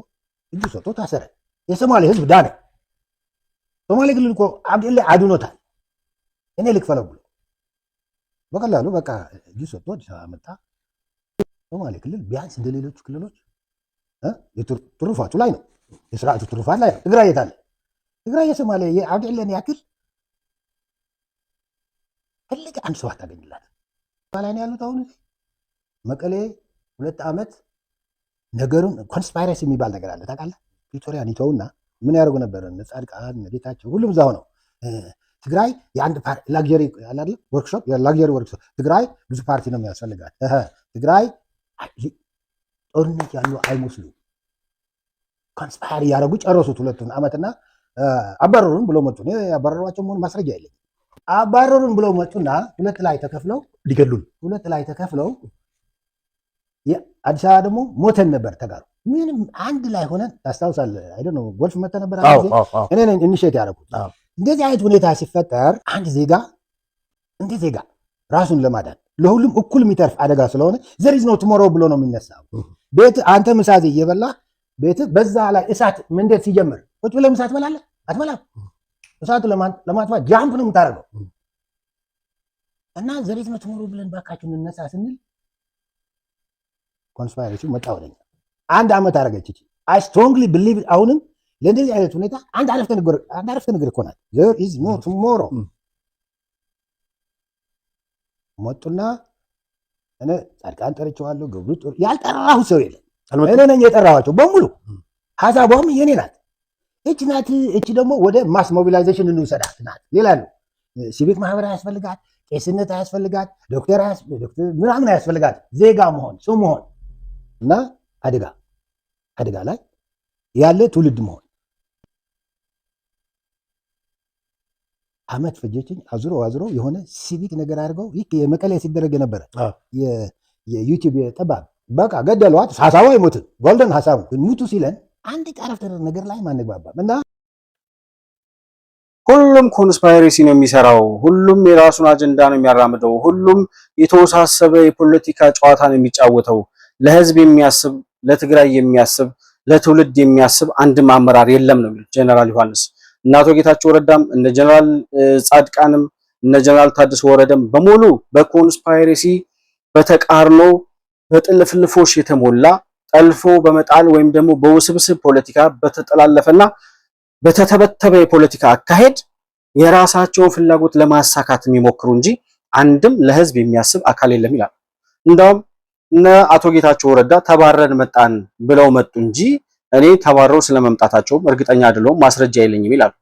እጁ ሰጥቶ ታሰረ። የሶማሌ ህዝብ ዳነ። ሶማሌ ክልል እኮ አብዲ ኢሌ አድኖታል። እኔ ልክፈለው ብሎ በቀላሉ በቃ እጁ ሰጥቶ አዲስ አበባ መጣ። ሶማሌ ክልል ቢያንስ እንደ ሌሎቹ ክልሎች ትሩፋቱ ላይ ነው፣ የስርዓቱ ትሩፋት ላይ ነው። ትግራይ የታለ? ትግራይ የሶማሌ የአብዲ ኢሌን ያክል ትልቅ አንድ ሰው አታገኝላት። ላይ ነው ያሉት። አሁን መቀሌ 2 ዓመት ነገሩን ኮንስፓይረሲ የሚባል ነገር አለ ታውቃለህ። ፕሪቶሪያን ይተውና ምን ያደርጉ ነበር? ጻድቃን ጌታቸው ሁሉም እዛው ነው። ትግራይ የአንድ ላግዠሪ አለ አይደል? ወርክሾፕ የላግዠሪ ወርክሾፕ። ትግራይ ብዙ ፓርቲ ነው የሚያስፈልጋት። ትግራይ ጦርነት ያለው አይመስሉ ኮንስፓይር ያደረጉ ጨረሱት 2 ዓመትና አባረሩን ብሎ መጡ። ያባረሯቸው መሆን ማስረጃ የለኝም። አባረሩን ብለው መጡና 2 ላይ ተከፍለው ሊገሉን 2 ላይ ተከፍለው አዲስ አበባ ደግሞ ሞተን ነበር ተጋሩ። ምንም አንድ ላይ ሆነን ታስታውሳለህ አይደል? ነው ጎልፍ መተ ነበር አሁን እኔ ነኝ ኢኒሼት ያደረኩት። እንደዚህ አይነት ሁኔታ ሲፈጠር አንድ ዜጋ እንደ ዜጋ ራሱን ለማዳን ለሁሉም እኩል የሚተርፍ አደጋ ስለሆነ ዘር ኢዝ ኖ ቱሞሮ ብሎ ነው የሚነሳው። ቤት አንተ ምሳዜ እየበላ ቤት በዛ ላይ እሳት መንደድ ሲጀምር ቁጭ ብለህ ምሳ ትበላለህ? አትበላም። እሳቱ ለማጥፋት ጃምፕ ነው የምታደርገው። እና ዘር ኢዝ ኖ ቱሞሮ ብለን ባካችሁ እንነሳ ስንል ኮንስፓይሬሲው መጣ ወደኛ። 1 ዓመት አደረገች እቺ። አይ ስትሮንግሊ ቢሊቭ አሁንም ለእንደዚህ አይነት ሁኔታ አንድ አረፍተ ነገር እኮ ናት። ዘር ኢዝ ኖ ቱሞሮ መጡና እኔ ጻድቃን ጠርቼዋለሁ። ገብሩ ያልጠራሁ ሰው የለም። እኔ ነኝ የጠራኋቸው በሙሉ። ሀሳቧም የኔ ናት። እቺ ናት። እቺ ደግሞ ወደ ማስ ሞቢላይዜሽን እንውሰዳት ናት። ሌላ ነው ሲቪክ ማህበር አያስፈልጋት፣ ቄስነት አያስፈልጋት፣ ዶክተር ምናምን አያስፈልጋት። ዜጋ መሆን ሰው መሆን እና አደጋ ላይ ያለ ትውልድ መሆን። አመት ፈጀችኝ። አዙሮ የሆነ ሲቪክ ነገር አድርገው ይህ የመቀሌ ሲደረግ የነበረ የዩቲዩብ ጠባብ በቃ ገደሏት። ሀሳቡ አይሞትም፣ ጎልደን ሀሳቡ ሙቱ ሲለን አንድ ጫረፍተር ነገር ላይ ማንግባባም እና ሁሉም ኮንስፓይሬሲ ነው የሚሰራው። ሁሉም የራሱን አጀንዳ ነው የሚያራምደው። ሁሉም የተወሳሰበ የፖለቲካ ጨዋታ ነው የሚጫወተው። ለህዝብ የሚያስብ፣ ለትግራይ የሚያስብ፣ ለትውልድ የሚያስብ አንድም አመራር የለም ነው የሚሉት ጀነራል ዮሐንስ። እነ አቶ ጌታቸው ረዳም እነ ጀነራል ጻድቃንም እነ ጀነራል ታደሰ ወረደም በሙሉ በኮንስፓይሬሲ በተቃርኖ በጥልፍልፎች የተሞላ ጠልፎ በመጣል ወይም ደግሞ በውስብስብ ፖለቲካ በተጠላለፈና በተተበተበ የፖለቲካ አካሄድ የራሳቸውን ፍላጎት ለማሳካት የሚሞክሩ እንጂ አንድም ለህዝብ የሚያስብ አካል የለም ይላል። እንደውም እነ አቶ ጌታቸው ረዳ ተባረን መጣን ብለው መጡ እንጂ እኔ ተባረው ስለመምጣታቸውም እርግጠኛ አይደለሁም፣ ማስረጃ የለኝም ይላሉ።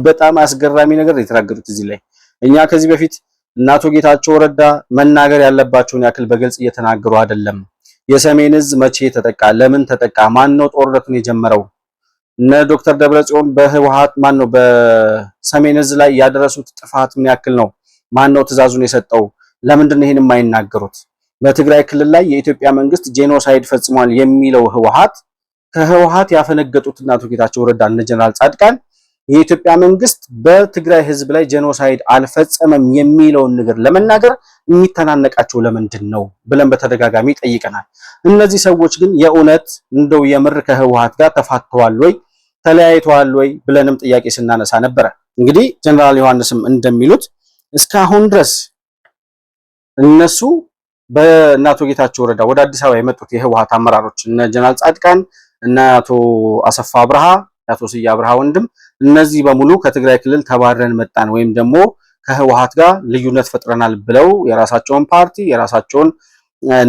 በጣም አስገራሚ ነገር የተናገሩት እዚህ ላይ። እኛ ከዚህ በፊት እነ አቶ ጌታቸው ረዳ መናገር ያለባቸውን ያክል በግልጽ እየተናገሩ አይደለም። የሰሜን ዕዝ መቼ ተጠቃ? ለምን ተጠቃ? ማን ነው ጦርነቱን የጀመረው? እነ ዶክተር ደብረጽዮን በህወሓት ማን ነው በሰሜን ዕዝ ላይ ያደረሱት ጥፋት ምን ያክል ነው? ማን ነው ትዕዛዙን የሰጠው? ለምንድን ነው ይሄን የማይናገሩት? በትግራይ ክልል ላይ የኢትዮጵያ መንግስት ጄኖሳይድ ፈጽሟል የሚለው ህወሓት ከህወሓት ያፈነገጡት አቶ ጌታቸው ረዳ እነ ጀነራል ጻድቃን የኢትዮጵያ መንግስት በትግራይ ህዝብ ላይ ጄኖሳይድ አልፈጸመም የሚለውን ነገር ለመናገር የሚተናነቃቸው ለምንድን ነው ብለን በተደጋጋሚ ጠይቀናል። እነዚህ ሰዎች ግን የእውነት እንደው የምር ከህወሓት ጋር ተፋተዋል ወይ ተለያይተዋል ወይ ብለንም ጥያቄ ስናነሳ ነበረ። እንግዲህ ጀነራል ዮሐንስም እንደሚሉት እስካሁን ድረስ እነሱ በእነ አቶ ጌታቸው ረዳ ወደ አዲስ አበባ የመጡት የህወሓት አመራሮች እነ ጀነራል ጻድቃን እነ አቶ አሰፋ አብርሃ አቶ ስዬ አብርሃ ወንድም እነዚህ በሙሉ ከትግራይ ክልል ተባረን መጣን ወይም ደግሞ ከህወሓት ጋር ልዩነት ፈጥረናል ብለው የራሳቸውን ፓርቲ የራሳቸውን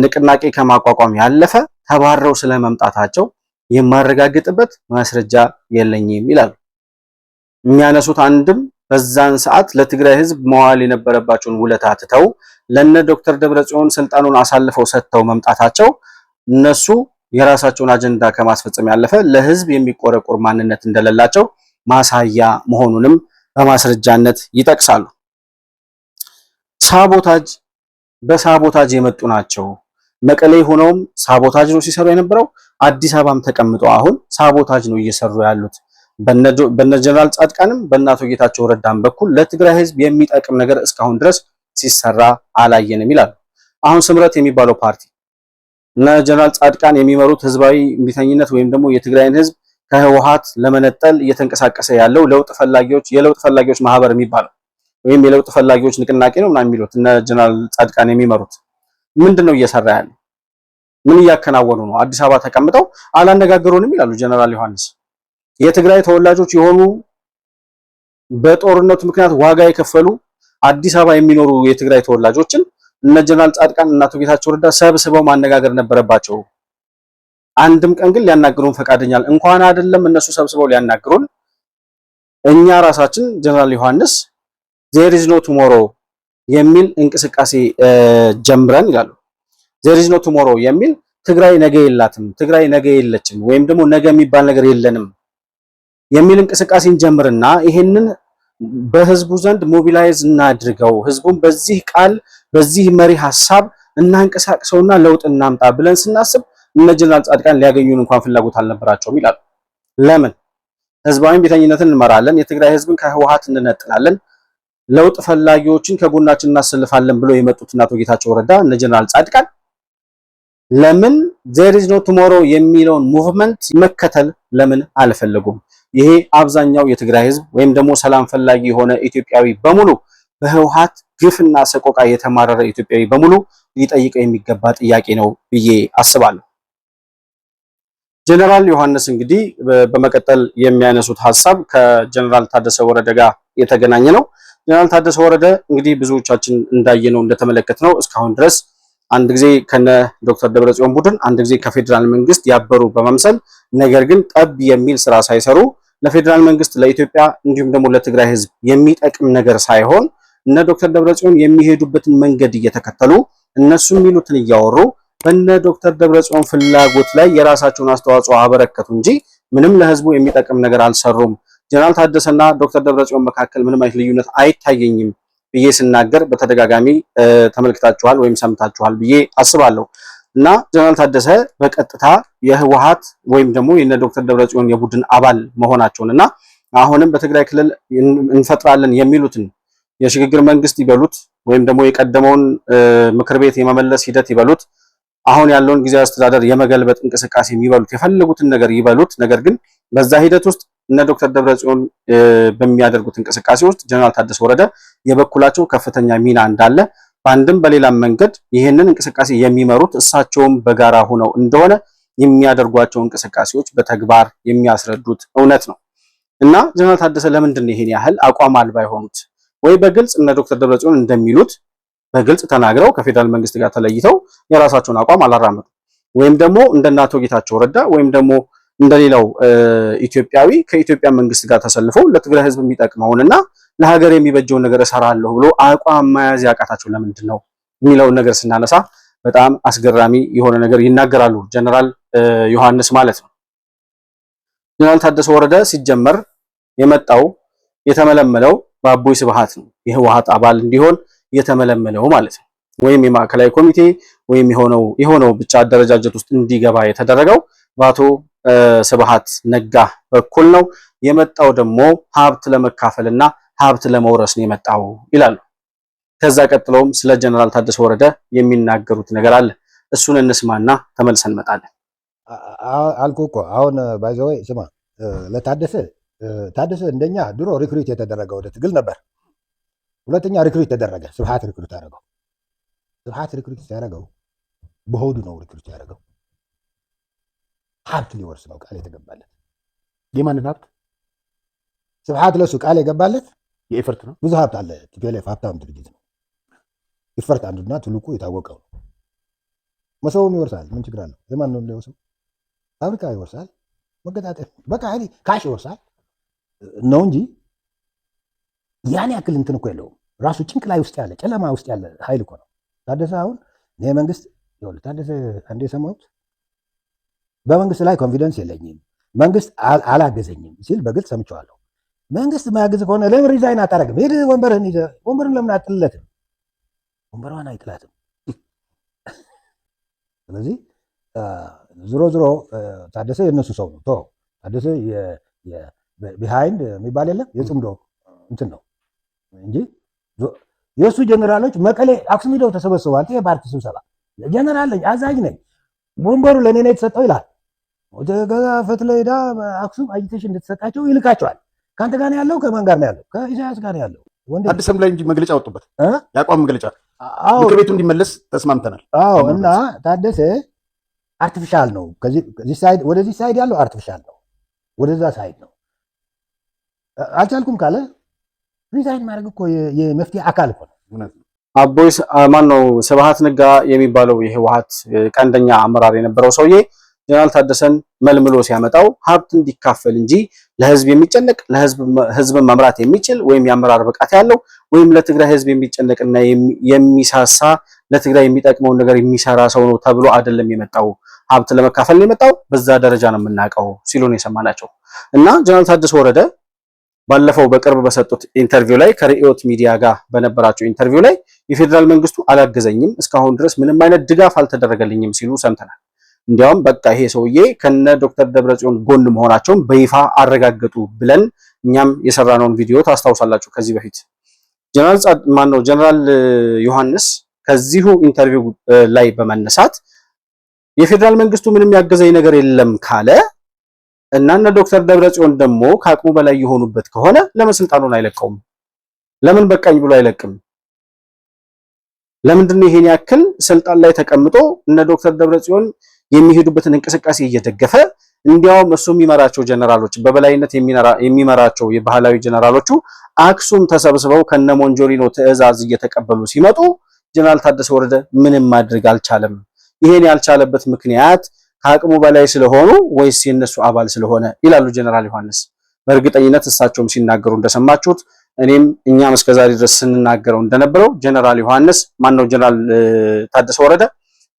ንቅናቄ ከማቋቋም ያለፈ ተባረው ስለመምጣታቸው የማረጋግጥበት ማስረጃ የለኝም ይላሉ። የሚያነሱት አንድም በዛን ሰዓት ለትግራይ ህዝብ መዋል የነበረባቸውን ውለታ ትተው ለነ ዶክተር ደብረጽዮን ስልጣኑን አሳልፈው ሰጥተው መምጣታቸው እነሱ የራሳቸውን አጀንዳ ከማስፈጸም ያለፈ ለህዝብ የሚቆረቆር ማንነት እንደሌላቸው ማሳያ መሆኑንም በማስረጃነት ይጠቅሳሉ። ሳቦታጅ በሳቦታጅ የመጡ ናቸው። መቀሌ ሆነውም ሳቦታጅ ነው ሲሰሩ የነበረው። አዲስ አበባም ተቀምጠው አሁን ሳቦታጅ ነው እየሰሩ ያሉት። በነ ጀነራል ጻድቃንም በእነ አቶ ጌታቸው ረዳም በኩል ለትግራይ ህዝብ የሚጠቅም ነገር እስካሁን ድረስ ሲሰራ አላየንም ይላሉ። አሁን ስምረት የሚባለው ፓርቲ እነ ጀነራል ጻድቃን የሚመሩት ህዝባዊ እምቢተኝነት ወይም ደግሞ የትግራይን ህዝብ ከህወሓት ለመነጠል እየተንቀሳቀሰ ያለው የለውጥ ፈላጊዎች ማህበር የሚባለው ወይም የለውጥ ፈላጊዎች ንቅናቄ ነው ምናምን የሚሉት እነ ጀነራል ጻድቃን የሚመሩት ምንድነው እየሰራ ያለው? ምን እያከናወኑ ነው? አዲስ አበባ ተቀምጠው አላነጋገሩንም ይላሉ ጀነራል ዮሐንስ። የትግራይ ተወላጆች የሆኑ በጦርነቱ ምክንያት ዋጋ የከፈሉ አዲስ አበባ የሚኖሩ የትግራይ ተወላጆችን እነ ጀነራል ጻድቃን እና አቶ ጌታቸው ረዳ ሰብስበው ማነጋገር ነበረባቸው። አንድም ቀን ግን ሊያናግሩን ፈቃደኛ እንኳን አይደለም እነሱ ሰብስበው ሊያናግሩን እኛ ራሳችን ጀነራል ዮሐንስ there is no tomorrow የሚል እንቅስቃሴ ጀምረን ይላሉ። there is no tomorrow የሚል ትግራይ ነገ የላትም፣ ትግራይ ነገ የለችም ወይም ደግሞ ነገ የሚባል ነገር የለንም የሚል እንቅስቃሴን ጀምርና ይሄንን በህዝቡ ዘንድ ሞቢላይዝ እናድርገው፣ ህዝቡን በዚህ ቃል በዚህ መሪ ሐሳብ እናንቀሳቅሰውና ለውጥ እናምጣ ብለን ስናስብ እነ ጀነራል ጻድቃን ሊያገኙን እንኳን ፍላጎት አልነበራቸውም ይላሉ። ለምን? ህዝባዊ ቤተኝነትን እንመራለን፣ የትግራይ ህዝብን ከህወሓት እንነጥላለን፣ ለውጥ ፈላጊዎችን ከጎናችን እናሰልፋለን ብሎ የመጡት አቶ ጌታቸው ረዳ እነ ጀነራል ጻድቃን ለምን there is no tomorrow የሚለውን ሙቭመንት መከተል ለምን አልፈለጉም? ይሄ አብዛኛው የትግራይ ህዝብ ወይም ደግሞ ሰላም ፈላጊ የሆነ ኢትዮጵያዊ በሙሉ በህወሓት ግፍና ሰቆቃ የተማረረ ኢትዮጵያዊ በሙሉ ሊጠይቀው የሚገባ ጥያቄ ነው ብዬ አስባለሁ። ጀነራል ዮሐንስ እንግዲህ በመቀጠል የሚያነሱት ሐሳብ ከጀነራል ታደሰ ወረደ ጋር የተገናኘ ነው። ጀነራል ታደሰ ወረደ እንግዲህ ብዙዎቻችን እንዳየነው እንደተመለከትነው እስካሁን ድረስ አንድ ጊዜ ከነ ዶክተር ደብረጽዮን ቡድን አንድ ጊዜ ከፌደራል መንግስት ያበሩ በመምሰል ነገር ግን ጠብ የሚል ስራ ሳይሰሩ ለፌዴራል መንግስት ለኢትዮጵያ እንዲሁም ደግሞ ለትግራይ ህዝብ የሚጠቅም ነገር ሳይሆን እነ ዶክተር ደብረጽዮን የሚሄዱበትን መንገድ እየተከተሉ እነሱ የሚሉትን እያወሩ በእነ ዶክተር ደብረጽዮን ፍላጎት ላይ የራሳቸውን አስተዋጽኦ አበረከቱ እንጂ ምንም ለህዝቡ የሚጠቅም ነገር አልሰሩም። ጀነራል ታደሰና ዶክተር ደብረጽዮን መካከል ምንም አይነት ልዩነት አይታየኝም ብዬ ስናገር በተደጋጋሚ ተመልክታችኋል ወይም ሰምታችኋል ብዬ አስባለሁ። እና ጀነራል ታደሰ በቀጥታ የህወሓት ወይም ደግሞ የነ ዶክተር ደብረጽዮን የቡድን አባል መሆናቸውንና አሁንም በትግራይ ክልል እንፈጥራለን የሚሉትን የሽግግር መንግስት ይበሉት ወይም ደግሞ የቀደመውን ምክር ቤት የመመለስ ሂደት ይበሉት አሁን ያለውን ጊዜያዊ አስተዳደር የመገልበጥ እንቅስቃሴ የሚበሉት የፈለጉትን ነገር ይበሉት፣ ነገር ግን በዛ ሂደት ውስጥ እነ ዶክተር ደብረጽዮን በሚያደርጉት እንቅስቃሴ ውስጥ ጀነራል ታደሰ ወረደ የበኩላቸው ከፍተኛ ሚና እንዳለ በአንድም በሌላም መንገድ ይህንን እንቅስቃሴ የሚመሩት እሳቸውም በጋራ ሆነው እንደሆነ የሚያደርጓቸው እንቅስቃሴዎች በተግባር የሚያስረዱት እውነት ነው። እና ጀነራል ታደሰ ለምንድን ነው ይሄን ያህል አቋም አልባ የሆኑት? ወይ በግልጽ እነ ዶክተር ደብረጽዮን እንደሚሉት በግልጽ ተናግረው ከፌዴራል መንግስት ጋር ተለይተው የራሳቸውን አቋም አላራመዱም፣ ወይም ደግሞ እንደነ አቶ ጌታቸው ረዳ ወይም ደግሞ እንደሌላው ኢትዮጵያዊ ከኢትዮጵያ መንግስት ጋር ተሰልፈው ለትግራይ ህዝብ የሚጠቅመውንና ለሀገር የሚበጀውን ነገር እሰራለሁ ብሎ አቋም መያዝ ያቃታቸው ለምንድን ነው የሚለውን ነገር ስናነሳ በጣም አስገራሚ የሆነ ነገር ይናገራሉ ጀነራል ዮሐንስ ማለት ነው። ጀነራል ታደሰ ወረደ ሲጀመር የመጣው የተመለመለው በአቦይ ስብሃት ነው። የህወሓት አባል እንዲሆን የተመለመለው ማለት ነው። ወይም የማዕከላዊ ኮሚቴ ወይም የሆነው ብቻ አደረጃጀት ውስጥ እንዲገባ የተደረገው በአቶ ስብሃት ነጋ በኩል ነው። የመጣው ደግሞ ሀብት ለመካፈልና ሀብት ለመውረስ ነው የመጣው ይላሉ። ከዛ ቀጥለውም ስለ ጀነራል ታደሰ ወረደ የሚናገሩት ነገር አለ። እሱን እንስማና ተመልሰን እንመጣለን። አልኩህ እኮ አሁን ባይዘወይ ስማ፣ ታደሰ እንደኛ ድሮ ሪክሩት የተደረገ ወደ ትግል ነበር። ሁለተኛ ሪክሩት ተደረገ፣ ስብሃት ሪክሩት አደረገው። ስብሃት ሪክሩት ሲያደርገው በሆዱ ነው ሪክሩት ያደረገው። ሀብት ሊወርስ ነው ቃል የተገባለት። የማንን ሀብት? ስብሃት ለሱ ቃል የገባለት የኤፈርት ነው። ብዙ ሀብት አለ። ቲፒኤልኤፍ ሀብታም ድርጅት ነው። ኤፈርት አንዱና ትልቁ የታወቀው ነው። መሰቡም ይወርሳል። ምን ችግር አለው? የማን ነው ሊወርሰው? ፋብሪካ ይወርሳል። መገጣጠም በቃ ካሽ ይወርሳል ነው እንጂ ያን ያክል እንትን እኮ የለውም። ራሱ ጭንቅ ላይ ውስጥ ያለ ጨለማ ውስጥ ያለ ኃይል እኮ ነው ታደሰ። አሁን ይሄ መንግስት ይኸውልህ፣ ታደሰ አንዴ የሰማሁት በመንግስት ላይ ኮንፊደንስ የለኝም፣ መንግስት አላገዘኝም ሲል በግልጽ ሰምቼዋለሁ። መንግስት ማያግዝ ከሆነ ለምን ሪዛይን አታረግም? ሄድ ወንበርህን ይዘህ ወንበርን ለምን አትጥለትም? ወንበሯን አይጥላትም። ስለዚህ ዝሮ ታደሰ የእነሱ ሰው ነው። ታደሰ ቢሃይንድ የሚባል የለም የጽምዶ እንትን ነው እንጂ የእሱ ጀነራሎች መቀሌ አክሱም ሄደው ተሰበስበዋል። የፓርቲ ስብሰባ ጀነራል ነኝ አዛዥ ነኝ ወንበሩ ለእኔ ነው የተሰጠው ይላል። ፈትለ ሄዳ አክሱም አጅቴሽ እንድትሰጣቸው ይልካቸዋል። ከአንተ ጋር ነው ያለው? ከማን ጋር ነው ያለው? ከኢሳያስ ጋር ነው ያለው። አዲስም ላይ እንጂ መግለጫ ወጡበት የአቋም መግለጫ ምክር ቤቱ እንዲመለስ ተስማምተናል። አዎ። እና ታደሰ አርቲፊሻል ነው። ወደዚህ ሳይድ ያለው አርቲፊሻል ነው፣ ወደዛ ሳይድ ነው። አልቻልኩም ካለ ሪዛይን ማድረግ እኮ የመፍትሄ አካል እኮ ነው። አቦይ ማን ነው? ስብሃት ነጋ የሚባለው የህወሓት ቀንደኛ አመራር የነበረው ሰውዬ ጀነራል ታደሰን መልምሎ ሲያመጣው ሀብት እንዲካፈል እንጂ ለህዝብ የሚጨነቅ ለህዝብ መምራት የሚችል ወይም የአመራር ብቃት ያለው ወይም ለትግራይ ህዝብ የሚጨነቅና የሚሳሳ ለትግራይ የሚጠቅመውን ነገር የሚሰራ ሰው ነው ተብሎ አይደለም የመጣው። ሀብት ለመካፈል ነው የመጣው። በዛ ደረጃ ነው የምናውቀው ሲሉ ነው የሰማናቸው። እና ጀነራል ታደሰ ወረደ ባለፈው በቅርብ በሰጡት ኢንተርቪው ላይ ከሪዮት ሚዲያ ጋር በነበራቸው ኢንተርቪው ላይ የፌዴራል መንግስቱ አላገዘኝም፣ እስካሁን ድረስ ምንም አይነት ድጋፍ አልተደረገልኝም ሲሉ ሰምተናል። እንዲያውም በቃ ይሄ ሰውዬ ከነ ዶክተር ደብረጽዮን ጎን መሆናቸውን በይፋ አረጋገጡ ብለን እኛም የሰራነውን ቪዲዮ ታስታውሳላችሁ። ከዚህ በፊት ጀነራል ዮሐንስ ከዚሁ ኢንተርቪው ላይ በመነሳት የፌዴራል መንግስቱ ምንም ያገዘኝ ነገር የለም ካለ እና እነ ዶክተር ደብረጽዮን ደግሞ ከአቅሙ በላይ የሆኑበት ከሆነ ለምን ስልጣኑን አይለቀውም? ለምን በቃኝ ብሎ አይለቅም? ለምንድን ነው ይሄን ያክል ስልጣን ላይ ተቀምጦ እነ ዶክተር ደብረጽዮን የሚሄዱበትን እንቅስቃሴ እየደገፈ እንዲያውም እሱ የሚመራቸው ጀነራሎች በበላይነት የሚመራቸው የባህላዊ ጀነራሎቹ አክሱም ተሰብስበው ከነ ሞንጆሪኖ ትዕዛዝ እየተቀበሉ ሲመጡ ጀነራል ታደሰ ወረደ ምንም ማድረግ አልቻለም። ይሄን ያልቻለበት ምክንያት ከአቅሙ በላይ ስለሆኑ ወይስ የነሱ አባል ስለሆነ ይላሉ ጀነራል ዮሐንስ። በእርግጠኝነት እሳቸውም ሲናገሩ እንደሰማችሁት እኔም እኛም እስከዛሬ ድረስ ስንናገረው እንደነበረው ጀነራል ዮሐንስ ማነው ጀነራል ታደሰ ወረደ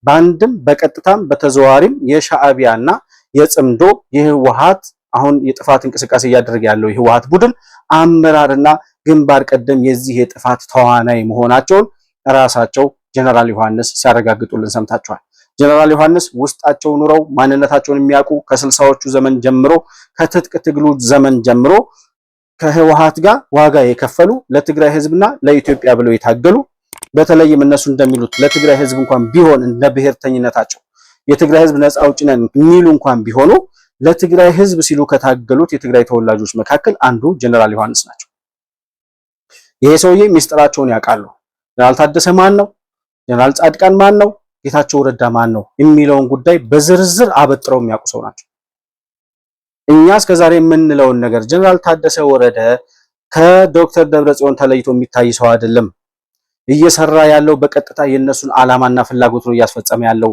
በአንድም በቀጥታም በተዘዋዋሪም የሻዕቢያና የጽምዶ የህወሓት አሁን የጥፋት እንቅስቃሴ እያደረገ ያለው የህወሓት ቡድን አመራርና ግንባር ቀደም የዚህ የጥፋት ተዋናይ መሆናቸውን ራሳቸው ጀነራል ዮሐንስ ሲያረጋግጡልን ሰምታችኋል። ጀነራል ዮሐንስ ውስጣቸው ኑረው ማንነታቸውን የሚያውቁ ከ60ዎቹ ዘመን ጀምሮ ከትጥቅ ትግሉ ዘመን ጀምሮ ከህወሓት ጋር ዋጋ የከፈሉ ለትግራይ ህዝብና ለኢትዮጵያ ብለው የታገሉ በተለይም እነሱ እንደሚሉት ለትግራይ ህዝብ እንኳን ቢሆን እንደ ብሔርተኝነታቸው የትግራይ ህዝብ ነፃ አውጪ ነን የሚሉ እንኳን ቢሆኑ ለትግራይ ህዝብ ሲሉ ከታገሉት የትግራይ ተወላጆች መካከል አንዱ ጀነራል ዮሐንስ ናቸው። ይሄ ሰውዬ ሚስጥራቸውን ያውቃሉ። ጀነራል ታደሰ ማን ነው? ጀነራል ጻድቃን ማን ነው? ጌታቸው ረዳ ማን ነው የሚለውን ጉዳይ በዝርዝር አበጥረው የሚያውቁ ሰው ናቸው። እኛ እስከዛሬ የምንለውን ነገር ጀነራል ታደሰ ወረደ ከዶክተር ደብረጽዮን ተለይቶ የሚታይ ሰው አይደለም። እየሰራ ያለው በቀጥታ የነሱን ዓላማና ፍላጎት ነው እያስፈጸመ ያለው።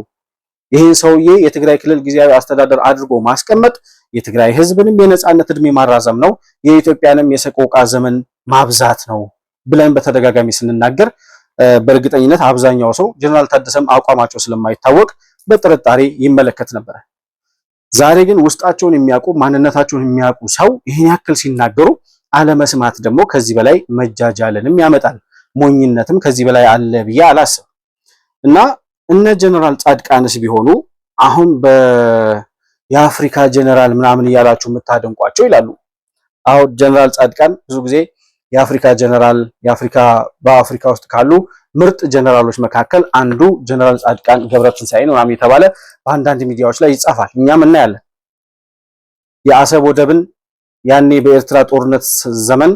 ይህን ሰውዬ የትግራይ ክልል ጊዜያዊ አስተዳደር አድርጎ ማስቀመጥ የትግራይ ህዝብንም የነጻነት እድሜ ማራዘም ነው፣ የኢትዮጵያንም የሰቆቃ ዘመን ማብዛት ነው ብለን በተደጋጋሚ ስንናገር በእርግጠኝነት አብዛኛው ሰው ጀነራል ታደሰም አቋማቸው ስለማይታወቅ በጥርጣሬ ይመለከት ነበር። ዛሬ ግን ውስጣቸውን የሚያውቁ ማንነታቸውን የሚያውቁ ሰው ይህን ያክል ሲናገሩ አለመስማት ደግሞ ከዚህ በላይ መጃጃልንም ያመጣል። ሞኝነትም ከዚህ በላይ አለ ብዬ አላስብም። እና እነ ጀነራል ጻድቃንስ ቢሆኑ አሁን የአፍሪካ ጀነራል ምናምን እያላችሁ የምታደንቋቸው ይላሉ። አሁን ጀነራል ጻድቃን ብዙ ጊዜ የአፍሪካ ጀነራል በአፍሪካ ውስጥ ካሉ ምርጥ ጀነራሎች መካከል አንዱ ጀነራል ጻድቃን ገብረትንሳኤ ነው ምናምን የተባለ በአንዳንድ ሚዲያዎች ላይ ይጻፋል። እኛም እናያለን። የአሰብ ወደብን ያኔ በኤርትራ ጦርነት ዘመን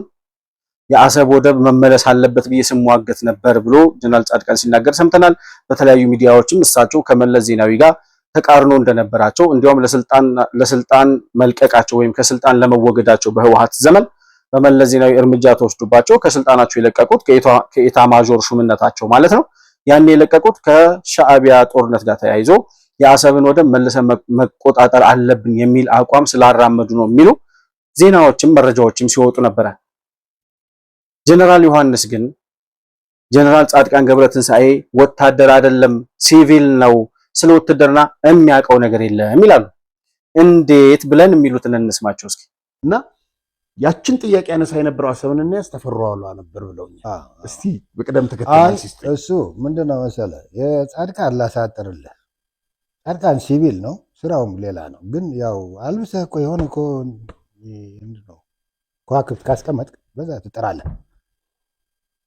የአሰብ ወደብ መመለስ አለበት ብዬ ስሟገት ነበር ብሎ ጀነራል ጻድቃን ሲናገር ሰምተናል። በተለያዩ ሚዲያዎችም እሳቸው ከመለስ ዜናዊ ጋር ተቃርኖ እንደነበራቸው እንዲያውም ለስልጣን መልቀቃቸው ወይም ከስልጣን ለመወገዳቸው በህወሓት ዘመን በመለስ ዜናዊ እርምጃ ተወስዶባቸው ከስልጣናቸው የለቀቁት ከኢታ ማጆር ሹምነታቸው ማለት ነው። ያኔ የለቀቁት ከሻዕቢያ ጦርነት ጋር ተያይዞ የአሰብን ወደብ መልሰን መቆጣጠር አለብን የሚል አቋም ስላራመዱ ነው የሚሉ ዜናዎችም መረጃዎችም ሲወጡ ነበረ። ጀነራል ዮሐንስ ግን ጀነራል ጻድቃን ገብረትንሳኤ ወታደር አይደለም ሲቪል ነው፣ ስለ ውትድርና የሚያውቀው ነገር የለም ይላሉ። እንዴት ብለን የሚሉትን እንስማቸው እስኪ። እና ያችን ጥያቄ ያነሳ የነበረው አሰብን እና ያስተፈራዋሉ ነበር ብለውኛል። እስቲ በቅደም ተከተል ሲስተም እሱ ምንድነው መሰለህ የጻድቃን ላሳጥርልህ። ጻድቃን ሲቪል ነው፣ ስራውም ሌላ ነው። ግን ያው አልብሰህ እኮ የሆነ እኮ ምንድነው ከዋክብት ካስቀመጥክ በዛ ትጥራለህ።